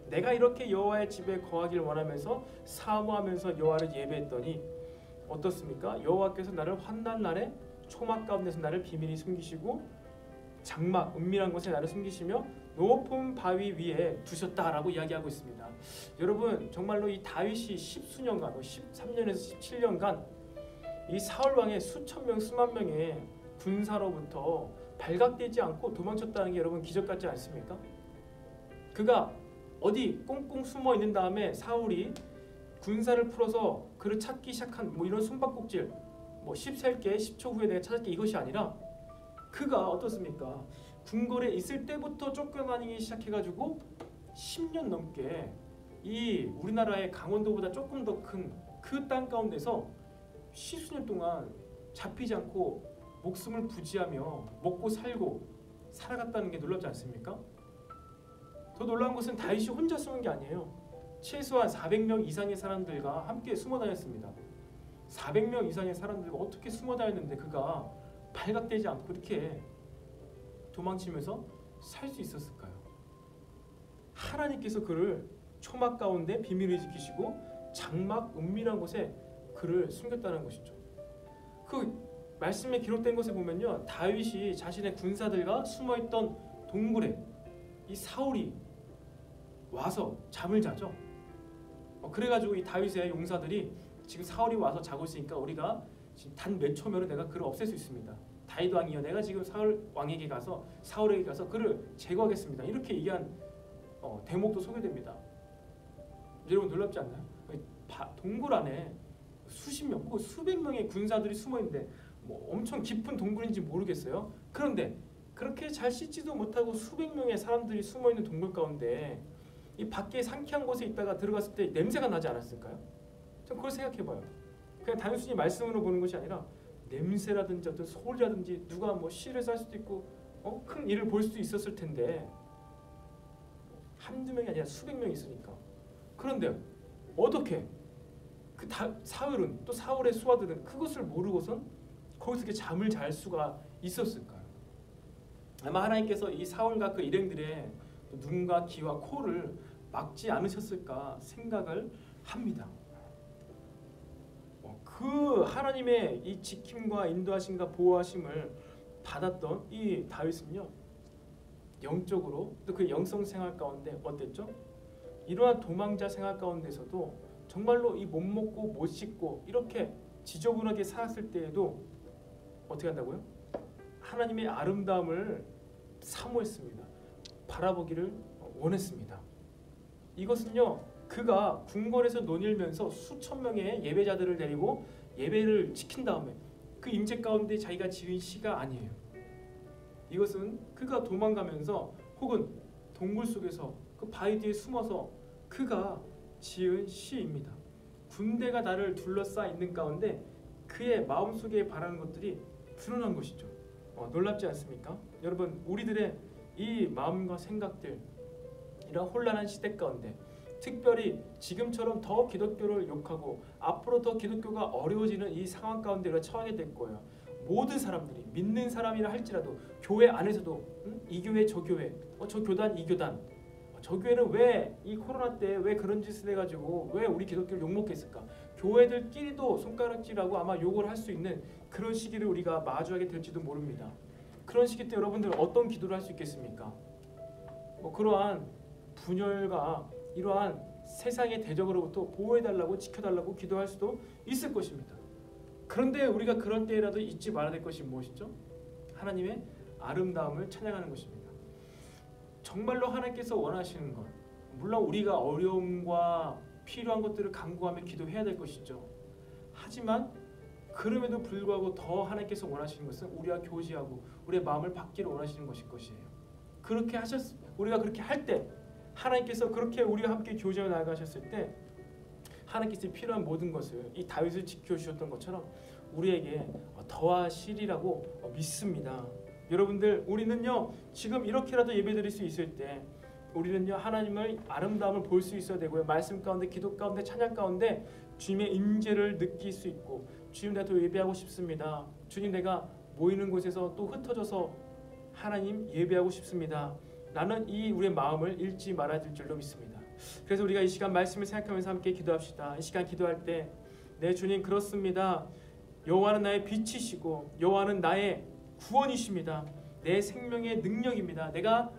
내가 이렇게 여호와의 집에 거하길 원하면서 사모하면서 여호와를 예배했더니 어떻습니까? 여호와께서 나를 환난 날에 초막 가운데서 나를 비밀히 숨기시고 장막 은밀한 곳에 나를 숨기시며 높은 바위 위에 두셨다라고 이야기하고 있습니다. 여러분, 정말로 이 다윗이 십수년간, 13년에서 17년간 이 사울 왕의 수천 명, 수만 명의 군사로부터 발각되지 않고 도망쳤다는 게 여러분 기적 같지 않습니까? 그가 어디 꽁꽁 숨어 있는 다음에 사울이 군사를 풀어서 그를 찾기 시작한 이런 숨바꼭질, 10셀게 10초 후에 내가 찾을게, 이것이 아니라 그가 어떻습니까? 궁궐에 있을 때부터 쫓겨다니기 시작해가지고 10년 넘게 이 우리나라의 강원도보다 조금 더 큰 그 땅 가운데서 십수년 동안 잡히지 않고 목숨을 부지하며 먹고 살고 살아갔다는 게 놀랍지 않습니까? 더 놀라운 것은 다윗이 혼자 숨은 게 아니에요. 최소한 400명 이상의 사람들과 함께 숨어 다녔습니다. 400명 이상의 사람들과 어떻게 숨어 다녔는데 그가 발각되지 않고 그렇게 도망치면서 살 수 있었을까요? 하나님께서 그를 초막 가운데 비밀을 지키시고 장막 은밀한 곳에 그를 숨겼다는 것이죠. 그 말씀에 기록된 것에 보면요, 다윗이 자신의 군사들과 숨어있던 동굴에 이 사울이 와서 잠을 자죠. 그래가지고 이 다윗의 용사들이 지금 사울이 와서 자고 있으니까 우리가 지금 단 몇 초면은 내가 그를 없앨 수 있습니다. 다윗 왕이여, 내가 지금 사울에게 가서 그를 제거하겠습니다. 이렇게 얘기한 대목도 소개됩니다. 여러분 놀랍지 않나요? 동굴 안에 수십 명, 혹은 수백 명의 군사들이 숨어 있는데 엄청 깊은 동굴인지 모르겠어요. 그런데 그렇게 잘 씻지도 못하고 수백 명의 사람들이 숨어 있는 동굴 가운데 이 밖에 상쾌한 곳에 있다가 들어갔을 때 냄새가 나지 않았을까요? 전 그걸 생각해봐요. 그냥 단순히 말씀으로 보는 것이 아니라 냄새라든지 어떤 소리라든지 누가 시를 쌀 수도 있고 큰 일을 볼 수도 있었을 텐데 한두 명이 아니라 수백 명이 있으니까 그런데 어떻게 그 사울은 또 사울의 수하들은 그것을 모르고선 거기서 이렇게 잠을 잘 수가 있었을까요? 아마 하나님께서 이 사울과 그 일행들의 눈과 귀와 코를 막지 않으셨을까 생각을 합니다. 그 하나님의 이 지킴과 인도하심과 보호하심을 받았던 이 다윗은요, 영적으로 또 그 영성 생활 가운데 어땠죠? 이러한 도망자 생활 가운데서도 정말로 이 못 먹고 못 씻고 이렇게 지저분하게 살았을 때에도 어떻게 한다고요? 하나님의 아름다움을 사모했습니다. 바라보기를 원했습니다. 이것은요, 그가 궁궐에서 논일면서 수천 명의 예배자들을 데리고 예배를 지킨 다음에 그 임재 가운데 자기가 지은 시가 아니에요. 이것은 그가 도망가면서 혹은 동굴 속에서 그 바위 뒤에 숨어서 그가 지은 시입니다. 군대가 나를 둘러싸 있는 가운데 그의 마음속에 바라는 것들이 드러난 것이죠. 놀랍지 않습니까? 여러분, 우리들의 이 마음과 생각들, 이런 혼란한 시대 가운데 특별히 지금처럼 더 기독교를 욕하고 앞으로 더 기독교가 어려워지는 이 상황 가운데 우리가 처하게 될 거예요. 모든 사람들이 믿는 사람이라 할지라도 교회 안에서도 이 교회 저 교회, 저 교단 이 교단, 저 교회는 왜 이 코로나 때 왜 그런 짓을 해가지고 왜 우리 기독교를 욕먹겠을까? 교회들끼리도 손가락질하고 아마 욕을 할 수 있는 그런 시기를 우리가 마주하게 될지도 모릅니다. 그런 시기 때 여러분들 어떤 기도를 할 수 있겠습니까? 그러한 분열과 이러한 세상의 대적으로부터 보호해달라고 지켜달라고 기도할 수도 있을 것입니다. 그런데 우리가 그런 때라도 잊지 말아야 될 것이 무엇이죠? 하나님의 아름다움을 찬양하는 것입니다. 정말로 하나님께서 원하시는 것, 물론 우리가 어려움과 필요한 것들을 간구하며 기도해야 될 것이죠. 하지만 그럼에도 불구하고 더 하나님께서 원하시는 것은 우리와 교제하고 우리의 마음을 받기를 원하시는 것이에요. 그렇게 우리가 그렇게 할 때, 하나님께서 그렇게 우리와 함께 교제해 나가셨을 때 하나님께서 필요한 모든 것을 이 다윗을 지켜주셨던 것처럼 우리에게 더하시리라고 믿습니다. 여러분들, 우리는요 지금 이렇게라도 예배드릴 수 있을 때 우리는요 하나님의 아름다움을 볼 수 있어야 되고요, 말씀 가운데, 기도 가운데, 찬양 가운데 주님의 임재를 느낄 수 있고, 주님 내가 또 예배하고 싶습니다. 주님 내가 모이는 곳에서 또 흩어져서 하나님 예배하고 싶습니다. 나는 이 우리의 마음을 잃지 말아야 될 줄로 믿습니다. 그래서 우리가 이 시간 말씀을 생각하면서 함께 기도합시다. 이 시간 기도할 때, 네 주님 그렇습니다. 여호와는 나의 빛이시고 여호와는 나의 구원이십니다. 내 생명의 능력입니다. 내가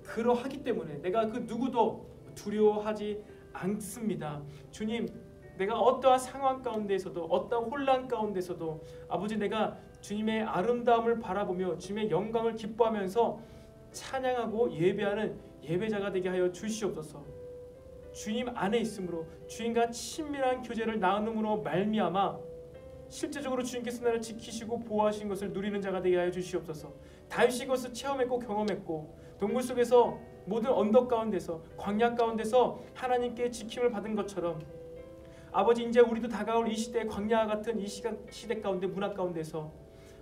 그러하기 때문에 내가 그 누구도 두려워하지 않습니다. 주님, 내가 어떠한 상황 가운데에서도 어떠한 혼란 가운데서도 아버지 내가 주님의 아름다움을 바라보며 주님의 영광을 기뻐하면서 찬양하고 예배하는 예배자가 되게 하여 주시옵소서. 주님 안에 있으므로 주님과 친밀한 교제를 나눔으로 말미암아 실제적으로 주님께서 나를 지키시고 보호하신 것을 누리는 자가 되게 하여 주시옵소서. 다윗이 그것을 체험했고 경험했고 동굴 속에서 모든 언덕 가운데서 광야 가운데서 하나님께 지킴을 받은 것처럼 아버지 이제 우리도 다가올 이 시대 광야와 같은 이 시대 가운데 문화 가운데서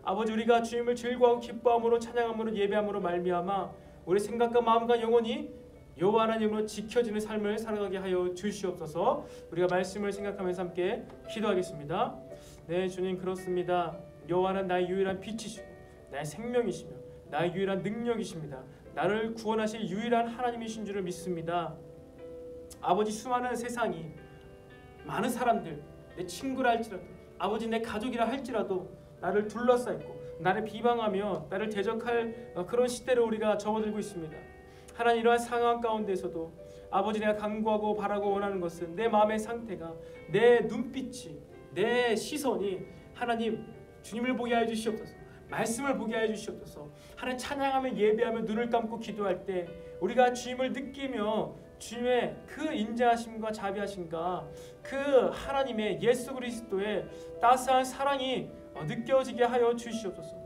아버지 우리가 주님을 즐거워하고 기뻐함으로 찬양함으로 예배함으로 말미암아 우리 생각과 마음과 영혼이 여호와 하나님으로 지켜지는 삶을 살아가게 하여 주시옵소서. 우리가 말씀을 생각하면서 함께 기도하겠습니다. 네 주님 그렇습니다. 여호와는 나의 유일한 빛이시고 나의 생명이시며 나의 유일한 능력이십니다. 나를 구원하실 유일한 하나님이신 줄을 믿습니다. 아버지 수많은 세상이 많은 사람들 내 친구라 할지라도 아버지 내 가족이라 할지라도 나를 둘러싸있고 나를 비방하며 나를 대적할 그런 시대로 우리가 접어들고 있습니다. 하나님 이러한 상황 가운데서도 아버지 내가 간구하고 바라고 원하는 것은 내 마음의 상태가 내 눈빛이 내 시선이 하나님 주님을 보게 하여 주시옵소서. 말씀을 보게 하여 주시옵소서. 하나님 찬양하며 예배하며 눈을 감고 기도할 때 우리가 주님을 느끼며 주님의 그 인자하심과 자비하심과 그 하나님의 예수 그리스도의 따스한 사랑이 느껴지게 하여 주시옵소서.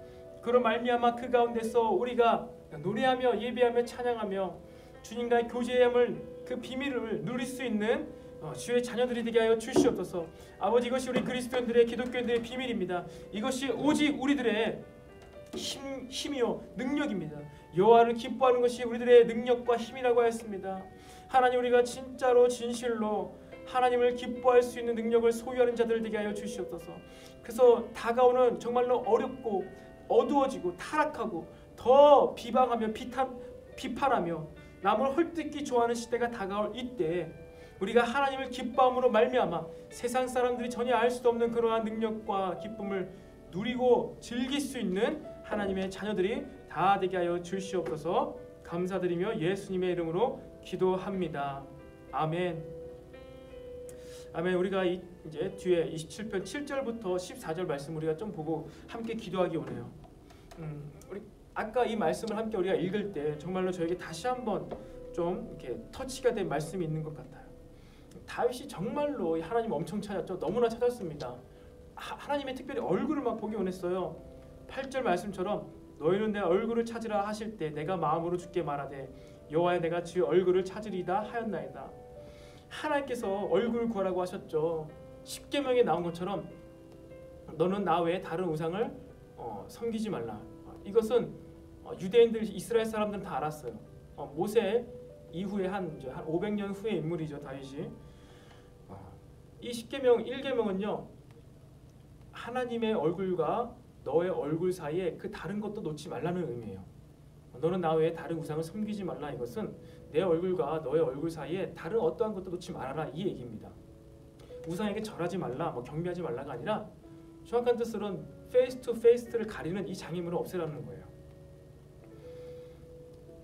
그로 말미암아 그 가운데서 우리가 노래하며 예배하며 찬양하며 주님과의 교제함을 그 비밀을 누릴 수 있는 주의 자녀들이 되게 하여 주시옵소서. 아버지 이것이 우리 그리스도인들의 기독교인들의 비밀입니다. 이것이 오직 우리들의 힘이요 능력입니다. 여호와를 기뻐하는 것이 우리들의 능력과 힘이라고 하였습니다. 하나님, 우리가 진짜로 진실로 하나님을 기뻐할 수 있는 능력을 소유하는 자들 되게 하여 주시옵소서. 그래서 다가오는 정말로 어렵고 어두워지고 타락하고 더 비방하며 비판하며 남을 헐뜯기 좋아하는 시대가 다가올 이때 우리가 하나님을 기뻐함으로 말미암아 세상 사람들이 전혀 알 수도 없는 그러한 능력과 기쁨을 누리고 즐길 수 있는 하나님의 자녀들이 다 되게 하여 주시옵소서. 감사드리며 예수님의 이름으로 기도합니다. 아멘. 아멘. 우리가 이제 뒤에 27편 7절부터 14절 말씀 우리가 좀 보고 함께 기도하기 원해요. 우리 아까 이 말씀을 함께 우리가 읽을 때 정말로 저에게 다시 한번 좀 이렇게 터치가 된 말씀이 있는 것 같아요. 다윗이 정말로 하나님 엄청 찾았죠. 너무나 찾았습니다. 하나님의 특별히 얼굴을 막 보기 원했어요. 8절 말씀처럼 너희는 내 얼굴을 찾으라 하실 때 내가 마음으로 주께 말하되 여호와여 내가 주의 얼굴을 찾으리다 하였나이다. 하나님께서 얼굴을 구하라고 하셨죠. 십계명에 나온 것처럼 너는 나 외에 다른 우상을 섬기지 말라. 이것은 유대인들 이스라엘 사람들은 다 알았어요. 모세 이후에 한 500년 후의 인물이죠. 다윗이. 이 십계명 1계명은요. 하나님의 얼굴과 너의 얼굴 사이에 그 다른 것도 놓지 말라는 의미예요. 너는 나 외에 다른 우상을 섬기지 말라. 이것은 내 얼굴과 너의 얼굴 사이에 다른 어떠한 것도 놓지 말아라 이 얘기입니다. 우상에게 절하지 말라, 경배하지 말라가 아니라 정확한 뜻으로는 페이스 투 페이스를 가리는 이 장애물을 없애라는 거예요.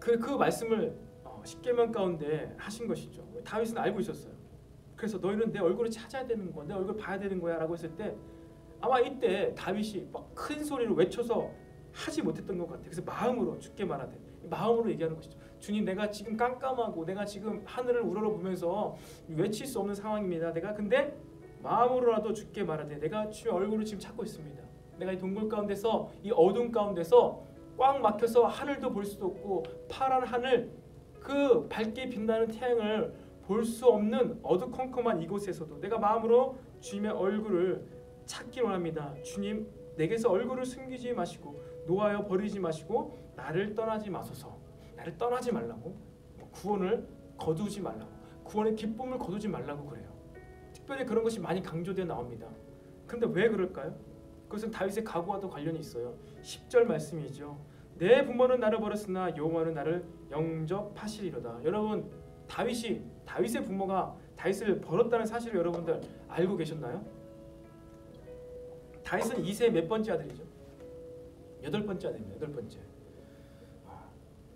그 말씀을 십계명 가운데 하신 것이죠. 다윗은 알고 있었어요. 그래서 너희는 내 얼굴을 찾아야 되는 거야, 내 얼굴 봐야 되는 거야 라고 했을 때 아마 이때 다윗이 막 큰 소리로 외쳐서 하지 못했던 것 같아요. 그래서 마음으로 주께 말하되, 마음으로 얘기하는 것이죠. 주님, 내가 지금 깜깜하고 내가 지금 하늘을 우러러보면서 외칠 수 없는 상황입니다. 내가 근데 마음으로라도 주께 말하되 내가 주의 얼굴을 지금 찾고 있습니다. 내가 이 동굴 가운데서 이 어둠 가운데서 꽉 막혀서 하늘도 볼 수도 없고 파란 하늘 그 밝게 빛나는 태양을 볼 수 없는 어두컴컴한 이곳에서도 내가 마음으로 주님의 얼굴을 찾기 원합니다. 주님, 내게서 얼굴을 숨기지 마시고 노하여 버리지 마시고 나를 떠나지 마소서. 나를 떠나지 말라고, 구원을 거두지 말라고, 구원의 기쁨을 거두지 말라고 그래요. 특별히 그런 것이 많이 강조되어 나옵니다. 그런데 왜 그럴까요? 그것은 다윗의 각오와도 관련이 있어요. 10절 말씀이죠. 내 부모는 나를 버렸으나 여호와는 나를 영접하시리로다. 여러분, 다윗의 부모가 다윗을 버렸다는 사실을 여러분들 알고 계셨나요? 다윗은 2세 몇 번째 아들이죠? 8번째 아들입니다. 8번째.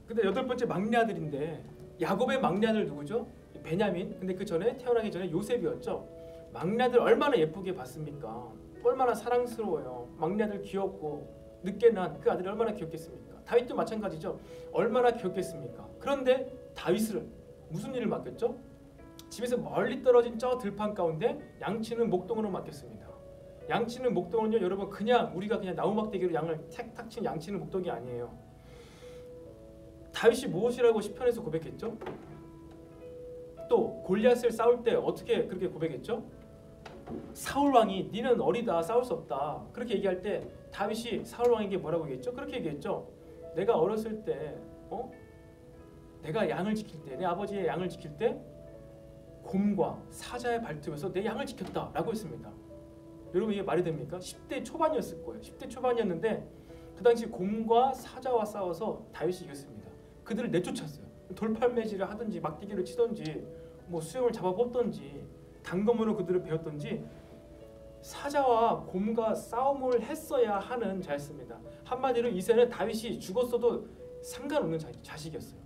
근데 8번째 막내 아들인데 야곱의 막내 아들 누구죠? 베냐민. 근데 그 전에 태어나기 전에 요셉이었죠. 막내 아들 얼마나 예쁘게 봤습니까? 얼마나 사랑스러워요. 막내 아들 귀엽고 늦게 난 그 아들이 얼마나 귀엽겠습니까? 다윗도 마찬가지죠. 얼마나 귀엽겠습니까? 그런데 다윗을 무슨 일을 맡겼죠? 집에서 멀리 떨어진 저 들판 가운데 양치는 목동으로 맡겼습니다. 양치는 목동은요, 여러분 우리가 그냥 나무막대기로 양을 탁 치는 양치는 목동이 아니에요. 다윗이 무엇이라고 시편에서 고백했죠? 또 골리앗을 싸울 때 어떻게 그렇게 고백했죠? 사울 왕이 니는 어리다 싸울 수 없다 그렇게 얘기할 때 다윗이 사울 왕에게 뭐라고 얘기했죠? 그렇게 얘기했죠. 내가 어렸을 때 내가 양을 지킬 때, 내 아버지의 양을 지킬 때 곰과 사자의 발톱에서 내 양을 지켰다라고 했습니다. 여러분 이게 말이 됩니까? 10대 초반이었을 거예요. 10대 초반이었는데 그 당시 곰과 사자와 싸워서 다윗이 이겼습니다. 그들을 내쫓았어요. 돌팔매질을 하든지 막대기를 치든지 수염을 잡아 뽑든지 단검으로 그들을 베었든지 사자와 곰과 싸움을 했어야 하는 자였습니다. 한마디로 이새는 다윗이 죽었어도 상관없는 자식이었어요.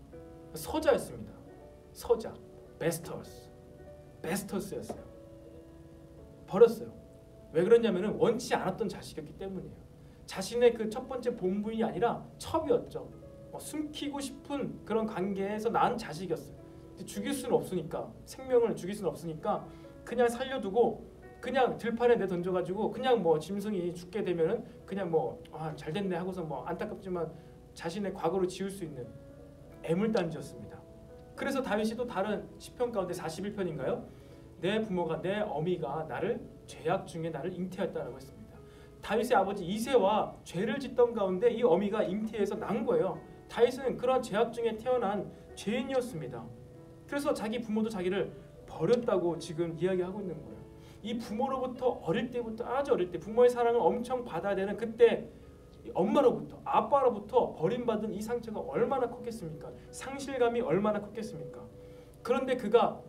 서자였습니다. 서자, 베스터스였어요. 버렸어요. 왜 그러냐면은 원치 않았던 자식이었기 때문이에요. 자신의 그 첫 번째 본부인이 아니라 첩이었죠. 숨기고 싶은 그런 관계에서 낳은 자식이었어요. 죽일 수는 없으니까, 생명을 죽일 수는 없으니까 그냥 살려두고 그냥 들판에 내던져가지고 그냥 짐승이 죽게 되면은 그냥 잘 됐네 하고서 안타깝지만 자신의 과거를 지울 수 있는 애물단지였습니다. 그래서 다윗이 또 다른 시편 가운데 41편인가요? 내 부모가 내 어미가 나를 죄악 중에 나를 잉태했다라고 했습니다. 다윗의 아버지 이새와 죄를 짓던 가운데 이 어미가 잉태해서 난 거예요. 다윗은 그런 죄악 중에 태어난 죄인이었습니다. 그래서 자기 부모도 자기를 버렸다고 지금 이야기하고 있는 거예요. 이 부모로부터 어릴 때부터, 아주 어릴 때 부모의 사랑을 엄청 받아야 되는 그때 엄마로부터, 아빠로부터 버림받은 이 상처가 얼마나 컸겠습니까? 상실감이 얼마나 컸겠습니까? 그런데 그가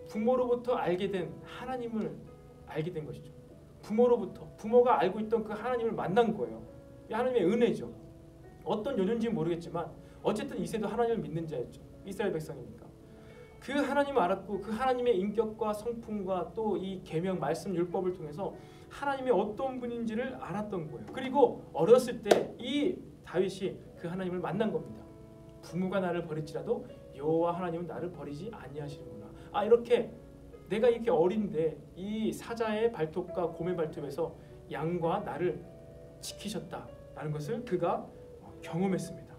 부모로부터 알게 된 하나님을 알게 된 것이죠. 부모로부터, 부모가 알고 있던 그 하나님을 만난 거예요. 이 하나님의 은혜죠. 어떤 연유인지는 모르겠지만 어쨌든 이세도 하나님을 믿는 자였죠. 이스라엘 백성이니까. 그 하나님을 알았고 그 하나님의 인격과 성품과 또 이 계명, 말씀, 율법을 통해서 하나님이 어떤 분인지를 알았던 거예요. 그리고 어렸을 때 이 다윗이 그 하나님을 만난 겁니다. 부모가 나를 버릴지라도 여호와 하나님은 나를 버리지 아니하시는구나. 아, 이렇게 내가 이렇게 어린데 이 사자의 발톱과 곰의 발톱에서 양과 나를 지키셨다라는 것을 그가 경험했습니다.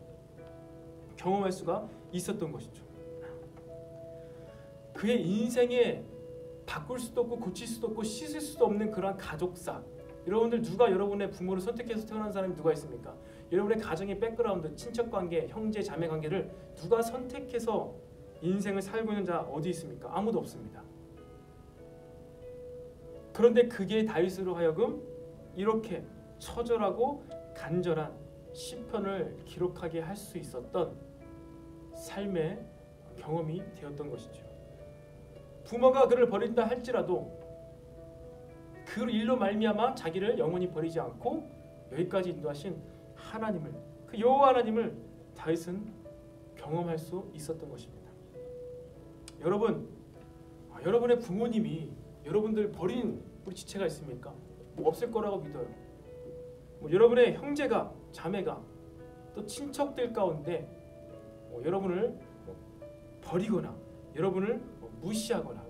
경험할 수가 있었던 것이죠. 그의 인생에 바꿀 수도 없고 고칠 수도 없고 씻을 수도 없는 그러한 가족사. 여러분들 누가 여러분의 부모를 선택해서 태어난 사람이 누가 있습니까? 여러분의 가정의 백그라운드, 친척관계, 형제, 자매 관계를 누가 선택해서 인생을 살고 있는 자 어디 있습니까? 아무도 없습니다. 그런데 그게 다윗으로 하여금 이렇게 처절하고 간절한 시편을 기록하게 할 수 있었던 삶의 경험이 되었던 것이죠. 부모가 그를 버린다 할지라도 그 일로 말미암아 자기를 영원히 버리지 않고 여기까지 인도하신 하나님을, 그 여호와 하나님을 다윗은 경험할 수 있었던 것입니다. 여러분, 여러분의 부모님이 여러분들 버린 우리 지체가 있습니까? 없을 거라고 믿어요. 여러분의 형제가, 자매가, 또 친척들 가운데 여러분을 버리거나 여러분을 무시하거나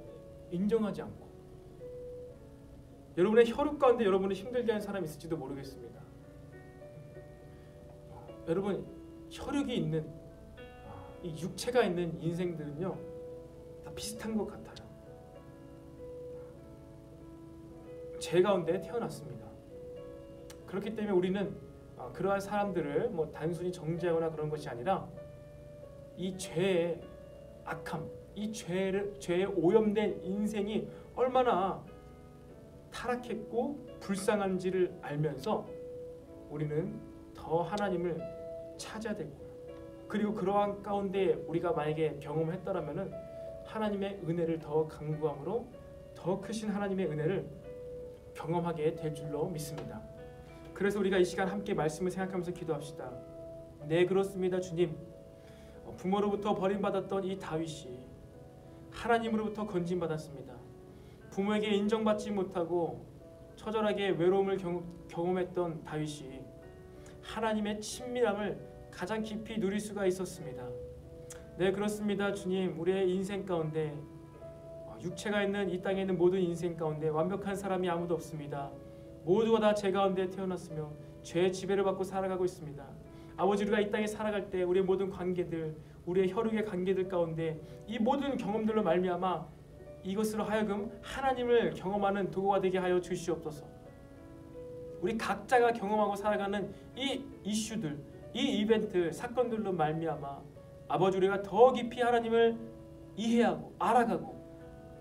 인정하지 않고 여러분의 혈육 가운데 여러분을 힘들게 하는 사람이 있을지도 모르겠습니다. 여러분, 혈육이 있는 이 육체가 있는 인생들은요 다 비슷한 것 같아요. 죄 가운데 태어났습니다. 그렇기 때문에 우리는 그러한 사람들을 단순히 정죄하거나 그런 것이 아니라 이 죄의 악함, 이 죄에 오염된 인생이 얼마나 타락했고 불쌍한지를 알면서 우리는 더 하나님을 찾아야 되고요. 그리고 그러한 가운데 우리가 만약에 경험했더라면은 하나님의 은혜를 더 간구함으로 더 크신 하나님의 은혜를 경험하게 될 줄로 믿습니다. 그래서 우리가 이 시간 함께 말씀을 생각하면서 기도합시다. 네, 그렇습니다, 주님. 부모로부터 버림받았던 이 다윗이 하나님으로부터 건진받았습니다. 부모에게 인정받지 못하고 처절하게 외로움을 경험했던 다윗이 하나님의 친밀함을 가장 깊이 누릴 수가 있었습니다. 네, 그렇습니다, 주님. 우리의 인생 가운데 육체가 있는 이 땅에 있는 모든 인생 가운데 완벽한 사람이 아무도 없습니다. 모두가 다 죄 가운데 태어났으며 죄의 지배를 받고 살아가고 있습니다. 아버지, 우리가 이 땅에 살아갈 때 우리의 모든 관계들, 우리의 혈육의 관계들 가운데 이 모든 경험들로 말미암아 이것으로 하여금 하나님을 경험하는 도구가 되게 하여 주시옵소서. 우리 각자가 경험하고 살아가는 이 이슈들, 이 이벤트, 사건들로 말미암아 아버지, 우리가 더 깊이 하나님을 이해하고 알아가고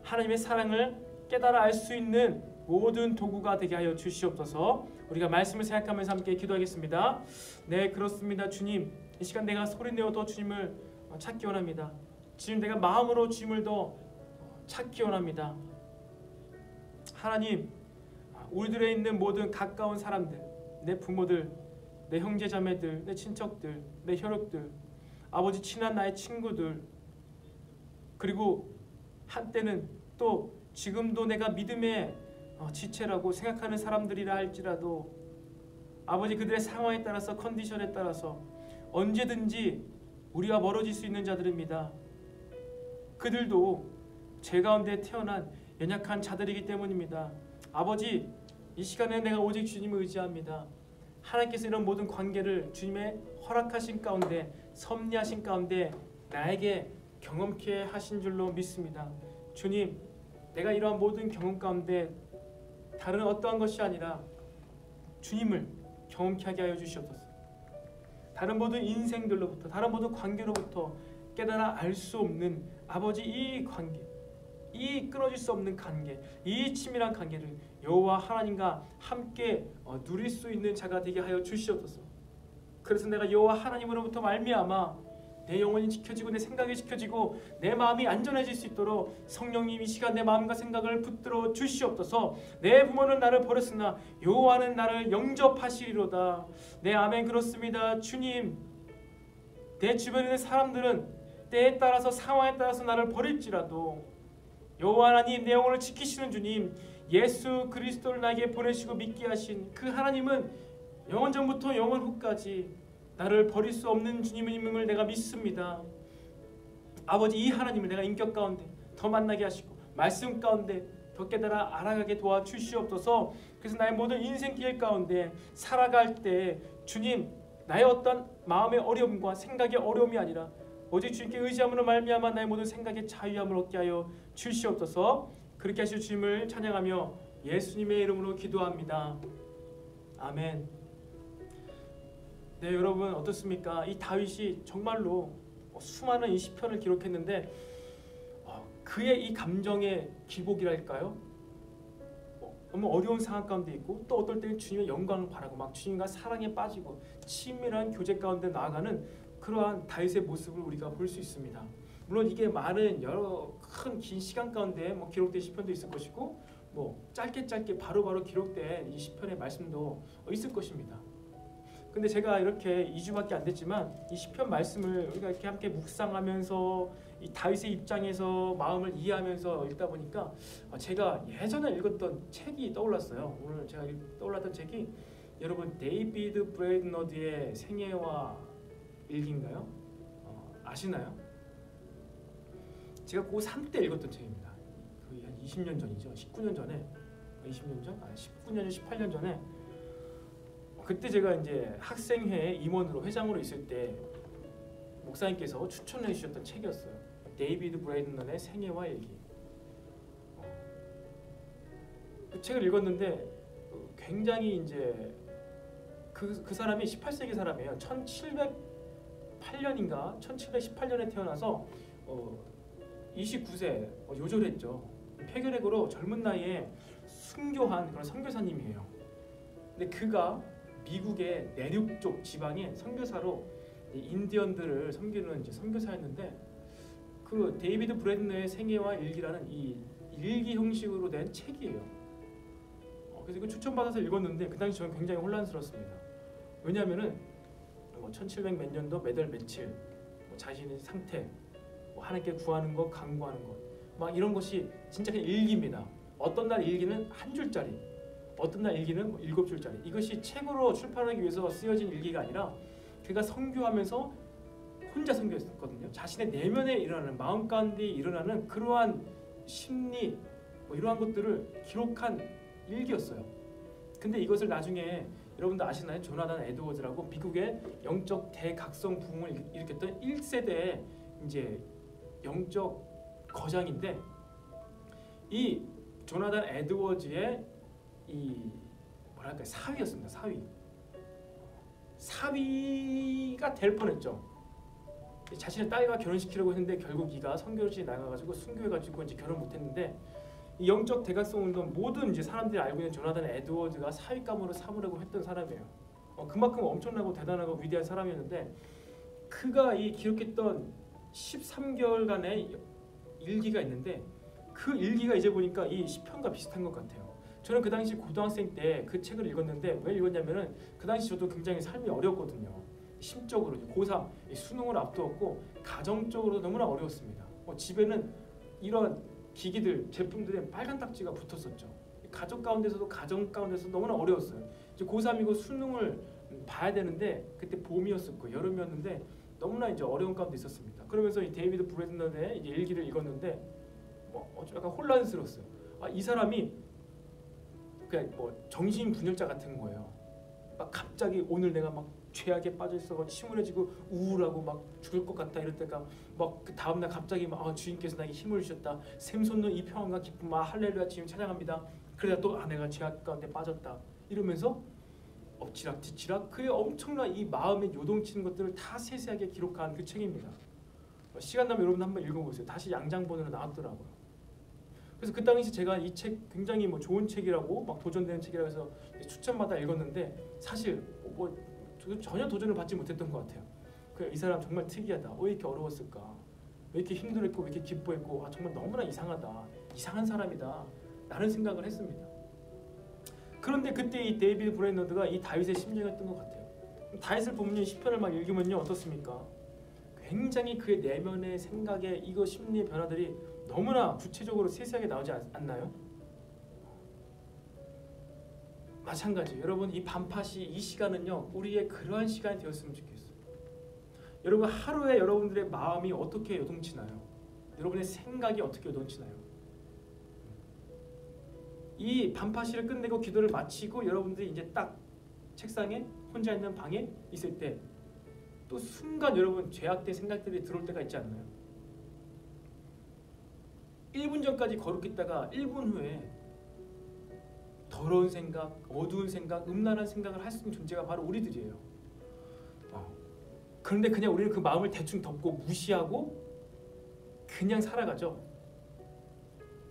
하나님의 사랑을 깨달아 알 수 있는 모든 도구가 되게 하여 주시옵소서. 우리가 말씀을 생각하면서 함께 기도하겠습니다. 네, 그렇습니다, 주님. 이 시간 내가 소리내어 더 주님을 찾기 원합니다. 지금 내가 마음으로 주님을 더 찾기 원합니다. 하나님, 우리들에 있는 모든 가까운 사람들, 내 부모들, 내 형제자매들, 내 친척들, 내 혈육들, 아버지, 친한 나의 친구들, 그리고 한때는 또 지금도 내가 믿음의 지체라고 생각하는 사람들이라 할지라도 아버지, 그들의 상황에 따라서, 컨디션에 따라서 언제든지 우리와 멀어질 수 있는 자들입니다. 그들도 죄 가운데 태어난 연약한 자들이기 때문입니다. 아버지, 이 시간에 내가 오직 주님을 의지합니다. 하나님께서 이런 모든 관계를 주님의 허락하신 가운데, 섭리하신 가운데 나에게 경험케 하신 줄로 믿습니다. 주님, 내가 이러한 모든 경험 가운데 다른 어떠한 것이 아니라 주님을 경험케 하게 하여 주시옵소서. 다른 모든 인생들로부터, 다른 모든 관계로부터 깨달아 알 수 없는 아버지 이 관계, 이 끊어질 수 없는 관계, 이 친밀한 관계를 여호와 하나님과 함께 누릴 수 있는 자가 되게 하여 주시옵소서. 그래서 내가 여호와 하나님으로부터 말미암아 내 영혼이 지켜지고 내 생각이 지켜지고 내 마음이 안전해질 수 있도록 성령님 이 시간 내 마음과 생각을 붙들어 주시옵소서. 내 부모는 나를 버렸으나 여호와는 나를 영접하시리로다. 네, 아멘. 그렇습니다. 주님, 내 주변에 있는 사람들은 때에 따라서 상황에 따라서 나를 버릴지라도 여호와 하나님, 내 영혼을 지키시는 주님, 예수 그리스도를 나에게 보내시고 믿게 하신 그 하나님은 영원 전부터 영원 후까지 나를 버릴 수 없는 주님임을 내가 믿습니다. 아버지, 이 하나님을 내가 인격 가운데 더 만나게 하시고 말씀 가운데 더 깨달아 알아가게 도와주시옵소서. 그래서 나의 모든 인생길 가운데 살아갈 때 주님, 나의 어떤 마음의 어려움과 생각의 어려움이 아니라 오직 주님께 의지함으로 말미암아 나의 모든 생각의 자유함을 얻게 하여 주시옵소서. 그렇게 하실 주님을 찬양하며 예수님의 이름으로 기도합니다. 아멘. 네, 여러분 어떻습니까? 이 다윗이 정말로 수많은 이 시편을 기록했는데 그의 이 감정의 기복이랄까요? 너무 어려운 상황 가운데 있고 또 어떨 때는 주님의 영광을 바라고 막 주님과 사랑에 빠지고 친밀한 교제 가운데 나아가는 그러한 다윗의 모습을 우리가 볼 수 있습니다. 물론 이게 많은 여러 긴 시간 가운데 기록된 시편도 있을 것이고 짧게 바로바로 기록된 이 시편의 말씀도 있을 것입니다. 근데 제가 이렇게 2주밖에 안 됐지만 이 시편 말씀을 우리가 이렇게 함께 묵상하면서 이 다윗의 입장에서 마음을 이해하면서 읽다 보니까 제가 예전에 읽었던 책이 떠올랐어요. 오늘 제가 떠올랐던 책이 여러분 데이비드 브레이드너드의 생애와 일기인가요? 아시나요? 제가 고3 때 읽었던 책입니다. 거의 한 20년 전이죠. 19년 전에 20년 전? 19년, 18년 전에 그때 제가 이제 학생회 임원으로 회장으로 있을 때 목사님께서 추천해 주셨던 책이었어요. 데이비드 브레이드넌의 생애와 일기. 그 책을 읽었는데 굉장히 이제 그 사람이 18세기 사람이에요. 1708년인가 1718년에 태어나서 29세 요절했죠. 폐결핵으로 젊은 나이에 순교한 그런 선교사님이에요. 근데 그가 미국의 내륙 쪽 지방의 선교사로 인디언들을 섬기는 이제 선교사였는데 그 데이비드 브레드너의 생애와 일기라는 이 일기 형식으로 된 책이에요. 그래서 이거 추천받아서 읽었는데 그 당시 저는 굉장히 혼란스러웠습니다. 왜냐하면은 1700 몇 년도 몇 월 며칠 자신의 상태 하나님께 구하는 것, 간구하는 것 막 이런 것이 진짜 그냥 일기입니다. 어떤 날 일기는 한 줄짜리, 어떤 날 일기는 7줄짜리. 이것이 책으로 출판하기 위해서 쓰여진 일기가 아니라 그가 선교하면서 혼자 선교했거든요. 자신의 내면에 일어나는 마음 가운데 일어나는 그러한 심리 이러한 것들을 기록한 일기였어요. 근데 이것을 나중에 여러분도 아시나요? 조나단 에드워즈라고 미국의 영적 대각성 부흥을 일으켰던 1세대의 이제 영적 거장인데 이 조나단 에드워즈의 이 뭐랄까 사위였습니다. 사위가 될 뻔했죠. 자신의 딸과 결혼시키려고 했는데 결국 이가 선교지 나가가지고 순교해가지고 이제 결혼 못했는데 이 영적 대각성 운동 모든 이제 사람들이 알고 있는 조나단 에드워즈가 사위감으로 삼으려고 했던 사람이에요. 그만큼 엄청나고 대단하고 위대한 사람이었는데 그가 이 기록했던 13개월간의 일기가 있는데 그 일기가 이제 보니까 이 시편과 비슷한 것 같아요. 저는 그 당시 고등학생 때 그 책을 읽었는데 왜 읽었냐면은 그 당시 저도 굉장히 삶이 어려웠거든요. 심적으로 고3 수능을 앞두었고 가정적으로도 너무나 어려웠습니다. 집에는 이런 기기들 제품들에 빨간 딱지가 붙었었죠. 가족 가운데서도 가정 가운데서 너무나 어려웠어요. 이제 고3이고 수능을 봐야 되는데 그때 봄이었었고 여름이었는데 너무나 이제 어려운 가운데 있었습니다. 그러면서 이 데이비드 브레드넌의 이제 일기를 읽었는데 약간 혼란스러웠어요. 이 사람이 그냥 정신분열자 같은 거예요. 막 갑자기 오늘 내가 막 죄악에 빠져 있어 침울해지고 우울하고 막 죽을 것 같다 이럴 때가 막 그 다음 날 갑자기 막 주님께서 나에게 힘을 주셨다. 샘솟는 이 평안과 기쁨 할렐루야 주님 찬양합니다. 그러다 또 내가 죄악 가운데 빠졌다 이러면서 엎치락 뒤치락 그의 엄청난 이 마음에 요동치는 것들을 다 세세하게 기록한 그 책입니다. 시간 나면 여러분 한번 읽어보세요. 다시 양장본으로 나왔더라고요. 그래서 그 당시 제가 이 책 굉장히 뭐 좋은 책이라고 막 도전되는 책이라고 해서 추천받아 읽었는데 사실 뭐 전혀 도전을 받지 못했던 것 같아요. 이 사람 정말 특이하다. 왜 이렇게 어려웠을까? 왜 이렇게 힘들었고 왜 이렇게 기뻐했고 정말 너무나 이상하다. 이상한 사람이다. 라는 생각을 했습니다. 그런데 그때 이 데이비드 브레인너드가 이 다윗의 심정이었던 것 같아요. 다윗을 보면 시편을 막 읽으면요 어떻습니까? 굉장히 그의 내면의 생각에 이거 심리의 변화들이 너무나 구체적으로 세세하게 나오지 않나요? 마찬가지. 여러분 이 반파시 이 시간은요 우리의 그러한 시간이 되었으면 좋겠어요. 여러분 하루에 여러분들의 마음이 어떻게 요동치나요? 여러분의 생각이 어떻게 요동치나요? 이 반파시를 끝내고 기도를 마치고 여러분들이 이제 딱 책상에 혼자 있는 방에 있을 때 또 순간 여러분 죄악된 생각들이 들어올 때가 있지 않나요? 1분 전까지 거룩했다가 1분 후에 더러운 생각, 어두운 생각, 음란한 생각을 할 수 있는 존재가 바로 우리들이에요. 그런데 그냥 우리는 그 마음을 대충 덮고 무시하고 그냥 살아가죠.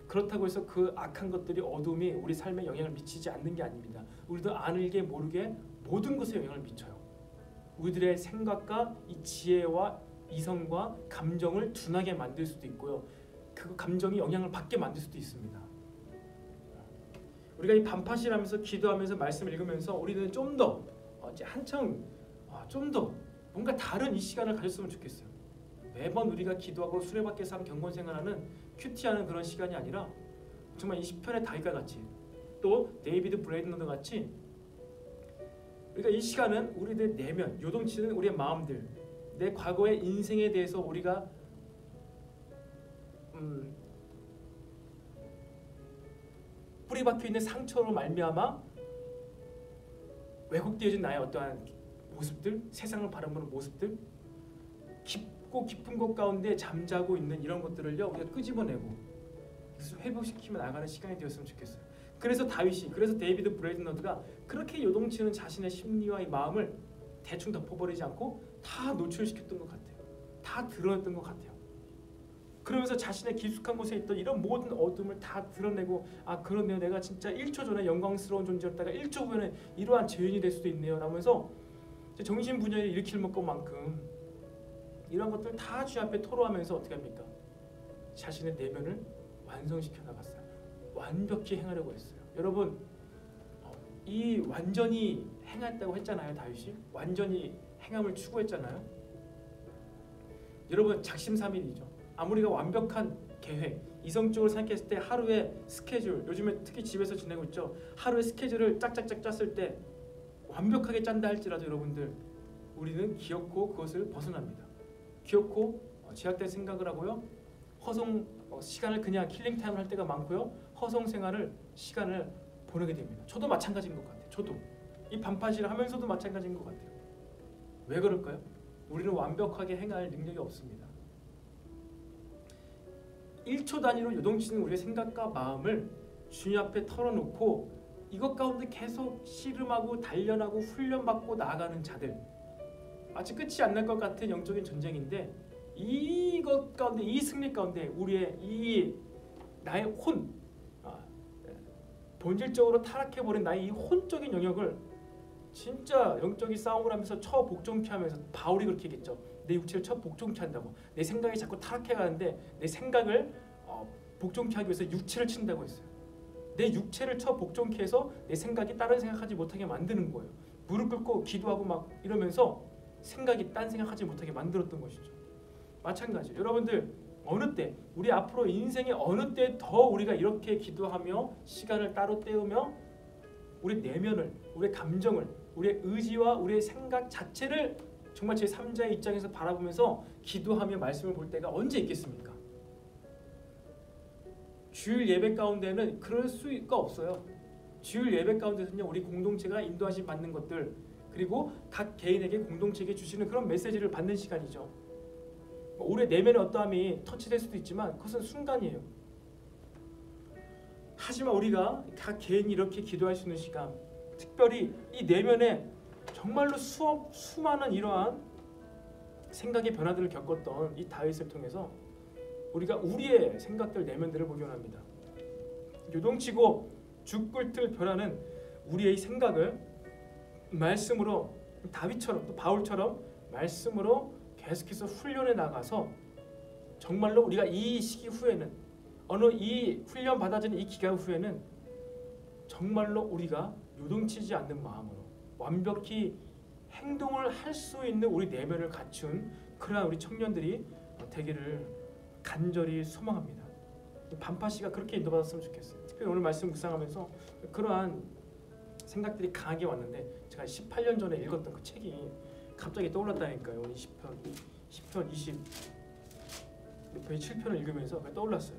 그렇다고 해서 그 악한 것들이 어둠이 우리 삶에 영향을 미치지 않는 게 아닙니다. 우리도 알게 모르게 모든 것에 영향을 미쳐요. 우리들의 생각과 이 지혜와 이성과 감정을 둔하게 만들 수도 있고요. 그 감정이 영향을 받게 만들 수도 있습니다. 우리가 이 반파시라면서 기도하면서 말씀을 읽으면서 우리는 좀 더 이제 한창 좀 더 뭔가 다른 이 시간을 가졌으면 좋겠어요. 매번 우리가 기도하고 수레바퀴에서 경건 생활하는 큐티하는 그런 시간이 아니라 정말 이 시편의 다윗과 같이 또 데이비드 브레인너드 같이 그러니까 이 시간은 우리들 내면 요동치는 우리의 마음들 내 과거의 인생에 대해서 우리가 뿌리 박혀있는 상처로 말미암아 왜곡되어진 나의 어떠한 모습들 세상을 바라보는 모습들 깊고 깊은 곳 가운데 잠자고 있는 이런 것들을요 우리가 끄집어내고 그것을 회복시키며 나가는 시간이 되었으면 좋겠어요. 그래서 그래서 데이비드 브레인너드가 그렇게 요동치는 자신의 심리와 이 마음을 대충 덮어버리지 않고 다 노출시켰던 것 같아요. 다 드러냈던 것 같아요. 그러면서 자신의 깊숙한 곳에 있던 이런 모든 어둠을 다 드러내고 그러네요. 내가 진짜 1초 전에 영광스러운 존재였다가 1초 후에는 이러한 죄인이 될 수도 있네요. 라면서 정신분열을 일으킬 것만큼 이런 것들 다 주 앞에 토로하면서 어떻게 합니까? 자신의 내면을 완성시켜 나갔어요. 완벽히 행하려고 했어요. 여러분 이 완전히 행했다고 했잖아요. 다윗이 완전히 행함을 추구했잖아요. 여러분 작심삼일이죠. 아무리가 완벽한 계획 이성적으로 생각했을 때 하루의 스케줄 요즘에 특히 집에서 지내고 있죠. 하루의 스케줄을 짝짝짝 짰을 때 완벽하게 짠다 할지라도 여러분들 우리는 기어코 그것을 벗어납니다. 기어코 제약된 생각을 하고요. 허송 시간을 그냥 킬링타임을 할 때가 많고요. 허송 생활을 시간을 보내게 됩니다. 저도 마찬가지인 것 같아요. 저도 이 반파시를 하면서도 마찬가지인 것 같아요. 왜 그럴까요? 우리는 완벽하게 행할 능력이 없습니다. 1초 단위로 요동치는 우리의 생각과 마음을 주님 앞에 털어놓고 이것 가운데 계속 씨름하고 단련하고 훈련받고 나아가는 자들 마치 끝이 안 날 것 같은 영적인 전쟁인데 이것 가운데 이 승리 가운데 우리의 이 나의 본질적으로 타락해버린 나의 이 혼적인 영역을 진짜 영적인 싸움을 하면서 처복종케 하면서 바울이 그렇게 얘기했죠. 내 육체를 처복종케 한다고. 내 생각이 자꾸 타락해가는데 내 생각을 복종케 하기 위해서 육체를 친다고 했어요. 내 육체를 처복종케 해서 내 생각이 다른 생각하지 못하게 만드는 거예요. 무릎 꿇고 기도하고 막 이러면서 생각이 딴 생각하지 못하게 만들었던 것이죠. 마찬가지. 여러분들 어느 때 우리 앞으로 인생의 어느 때 더 우리가 이렇게 기도하며 시간을 따로 때우며 우리 내면을 우리의 감정을 우리의 의지와 우리의 생각 자체를 정말 제3자의 입장에서 바라보면서 기도하며 말씀을 볼 때가 언제 있겠습니까? 주일 예배 가운데는 그럴 수가 없어요. 주일 예배 가운데서는요 우리 공동체가 인도하심 받는 것들 그리고 각 개인에게 공동체에게 주시는 그런 메시지를 받는 시간이죠. 우리의 내면의 어떠함이 터치될 수도 있지만 그것은 순간이에요. 하지만 우리가 각 개인이 이렇게 기도할 수 있는 시간 특별히 이 내면에 정말로 수많은 이러한 생각의 변화들을 겪었던 이 다윗을 통해서 우리가 우리의 생각들 내면들을 보기 원합니다. 요동치고 죽불틀 변하는 우리의 생각을 말씀으로 다윗처럼 또 바울처럼 말씀으로 계속해서 훈련해 나가서 정말로 우리가 이 시기 후에는 어느 이 훈련 받아지는 이 기간 후에는 정말로 우리가 요동치지 않는 마음으로 완벽히 행동을 할 수 있는 우리 내면을 갖춘 그러한 우리 청년들이 되기를 간절히 소망합니다. 반파씨가 그렇게 인도받았으면 좋겠어요. 특별히 오늘 말씀 묵상하면서 그러한 생각들이 강하게 왔는데 제가 18년 전에 읽었던 그 책이 갑자기 떠올랐다니까요. 10편 27편을 읽으면서 떠올랐어요.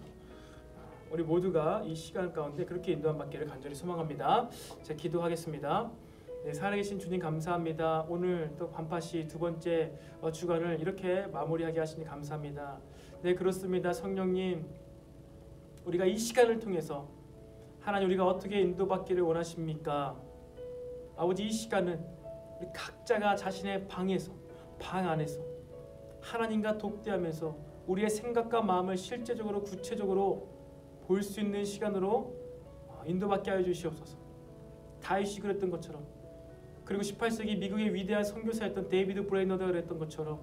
우리 모두가 이 시간 가운데 그렇게 인도함 받기를 간절히 소망합니다. 제가 기도하겠습니다. 네, 살아계신 주님 감사합니다. 오늘 또 반파시 두 번째 주간을 이렇게 마무리하게 하시니 감사합니다. 네, 그렇습니다. 성령님, 우리가 이 시간을 통해서 하나님 우리가 어떻게 인도받기를 원하십니까? 아버지, 이 시간은 우리 각자가 자신의 방에서, 방 안에서 하나님과 독대하면서 우리의 생각과 마음을 실제적으로 구체적으로 볼 수 있는 시간으로 인도받게 하여 주시옵소서. 다윗이 그랬던 것처럼, 그리고 18세기 미국의 위대한 선교사였던 데이비드 브레이너드가 그랬던 것처럼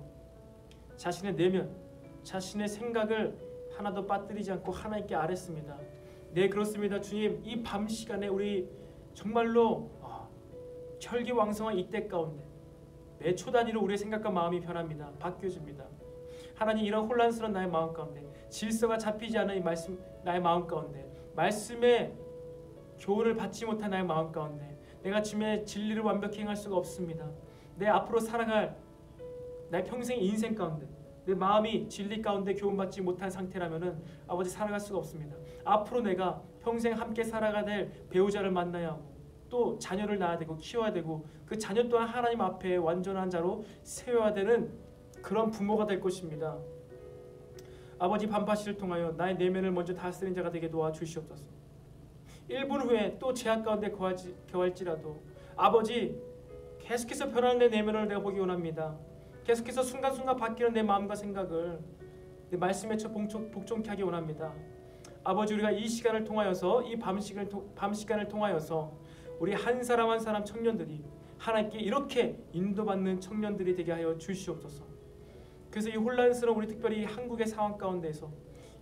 자신의 내면, 자신의 생각을 하나도 빠뜨리지 않고 하나님께 아뢰습니다. 네, 그렇습니다. 주님, 이 밤 시간에 우리 정말로 혈기왕성한 이때 가운데 매 초 단위로 우리의 생각과 마음이 변합니다. 바뀌어집니다. 하나님, 이런 혼란스러운 나의 마음 가운데, 질서가 잡히지 않은 이 말씀, 나의 마음 가운데, 말씀의 교훈을 받지 못한 나의 마음 가운데 내가 주님의 진리를 완벽히 행할 수가 없습니다. 내 앞으로 살아갈 나의 평생 인생 가운데 내 마음이 진리 가운데 교훈받지 못한 상태라면은 아버지 살아갈 수가 없습니다. 앞으로 내가 평생 함께 살아가야 될 배우자를 만나야 하고 또 자녀를 낳아야 되고 키워야 되고 그 자녀 또한 하나님 앞에 완전한 자로 세워야 되는 그런 부모가 될 것입니다. 아버지, 반파시를 통하여 나의 내면을 먼저 다스리는 자가 되게 도와주시옵소서. 1분 후에 또 제약 가운데 거할지라도 아버지, 계속해서 변하는 내 내면을 내가 보기 원합니다. 계속해서 순간순간 바뀌는 내 마음과 생각을 내 말씀에 복종케 하기 원합니다. 아버지, 우리가 이 시간을 통하여서 이 밤 시간을 통하여서 우리 한 사람 한 사람 청년들이 하나님께 이렇게 인도받는 청년들이 되게 하여 주시옵소서. 그래서 이 혼란스러운 우리 특별히 한국의 상황 가운데서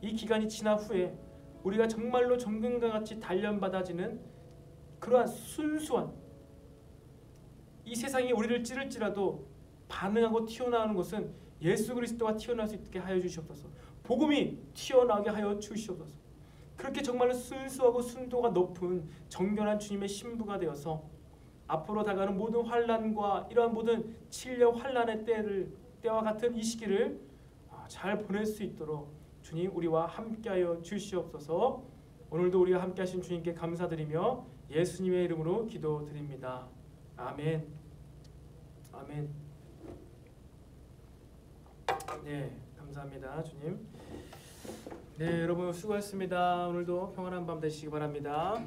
이 기간이 지난 후에 우리가 정말로 정금과 같이 단련받아지는 그러한 순수한, 이 세상이 우리를 찌를지라도 반응하고 튀어나오는 것은 예수 그리스도가 튀어나올 수 있게 하여 주시옵소서. 복음이 튀어나오게 하여 주시옵소서. 그렇게 정말로 순수하고 순도가 높은 정결한 주님의 신부가 되어서 앞으로 다가가는 모든 환난과 이러한 모든 진려 환난의 때와 같은 이 시기를 잘 보낼 수 있도록 주님 우리와 함께하여 주시옵소서. 오늘도 우리와 함께하신 주님께 감사드리며 예수님의 이름으로 기도드립니다. 아멘. 아멘. 네, 감사합니다, 주님. 네, 여러분 수고하셨습니다. 오늘도 평안한 밤 되시기 바랍니다.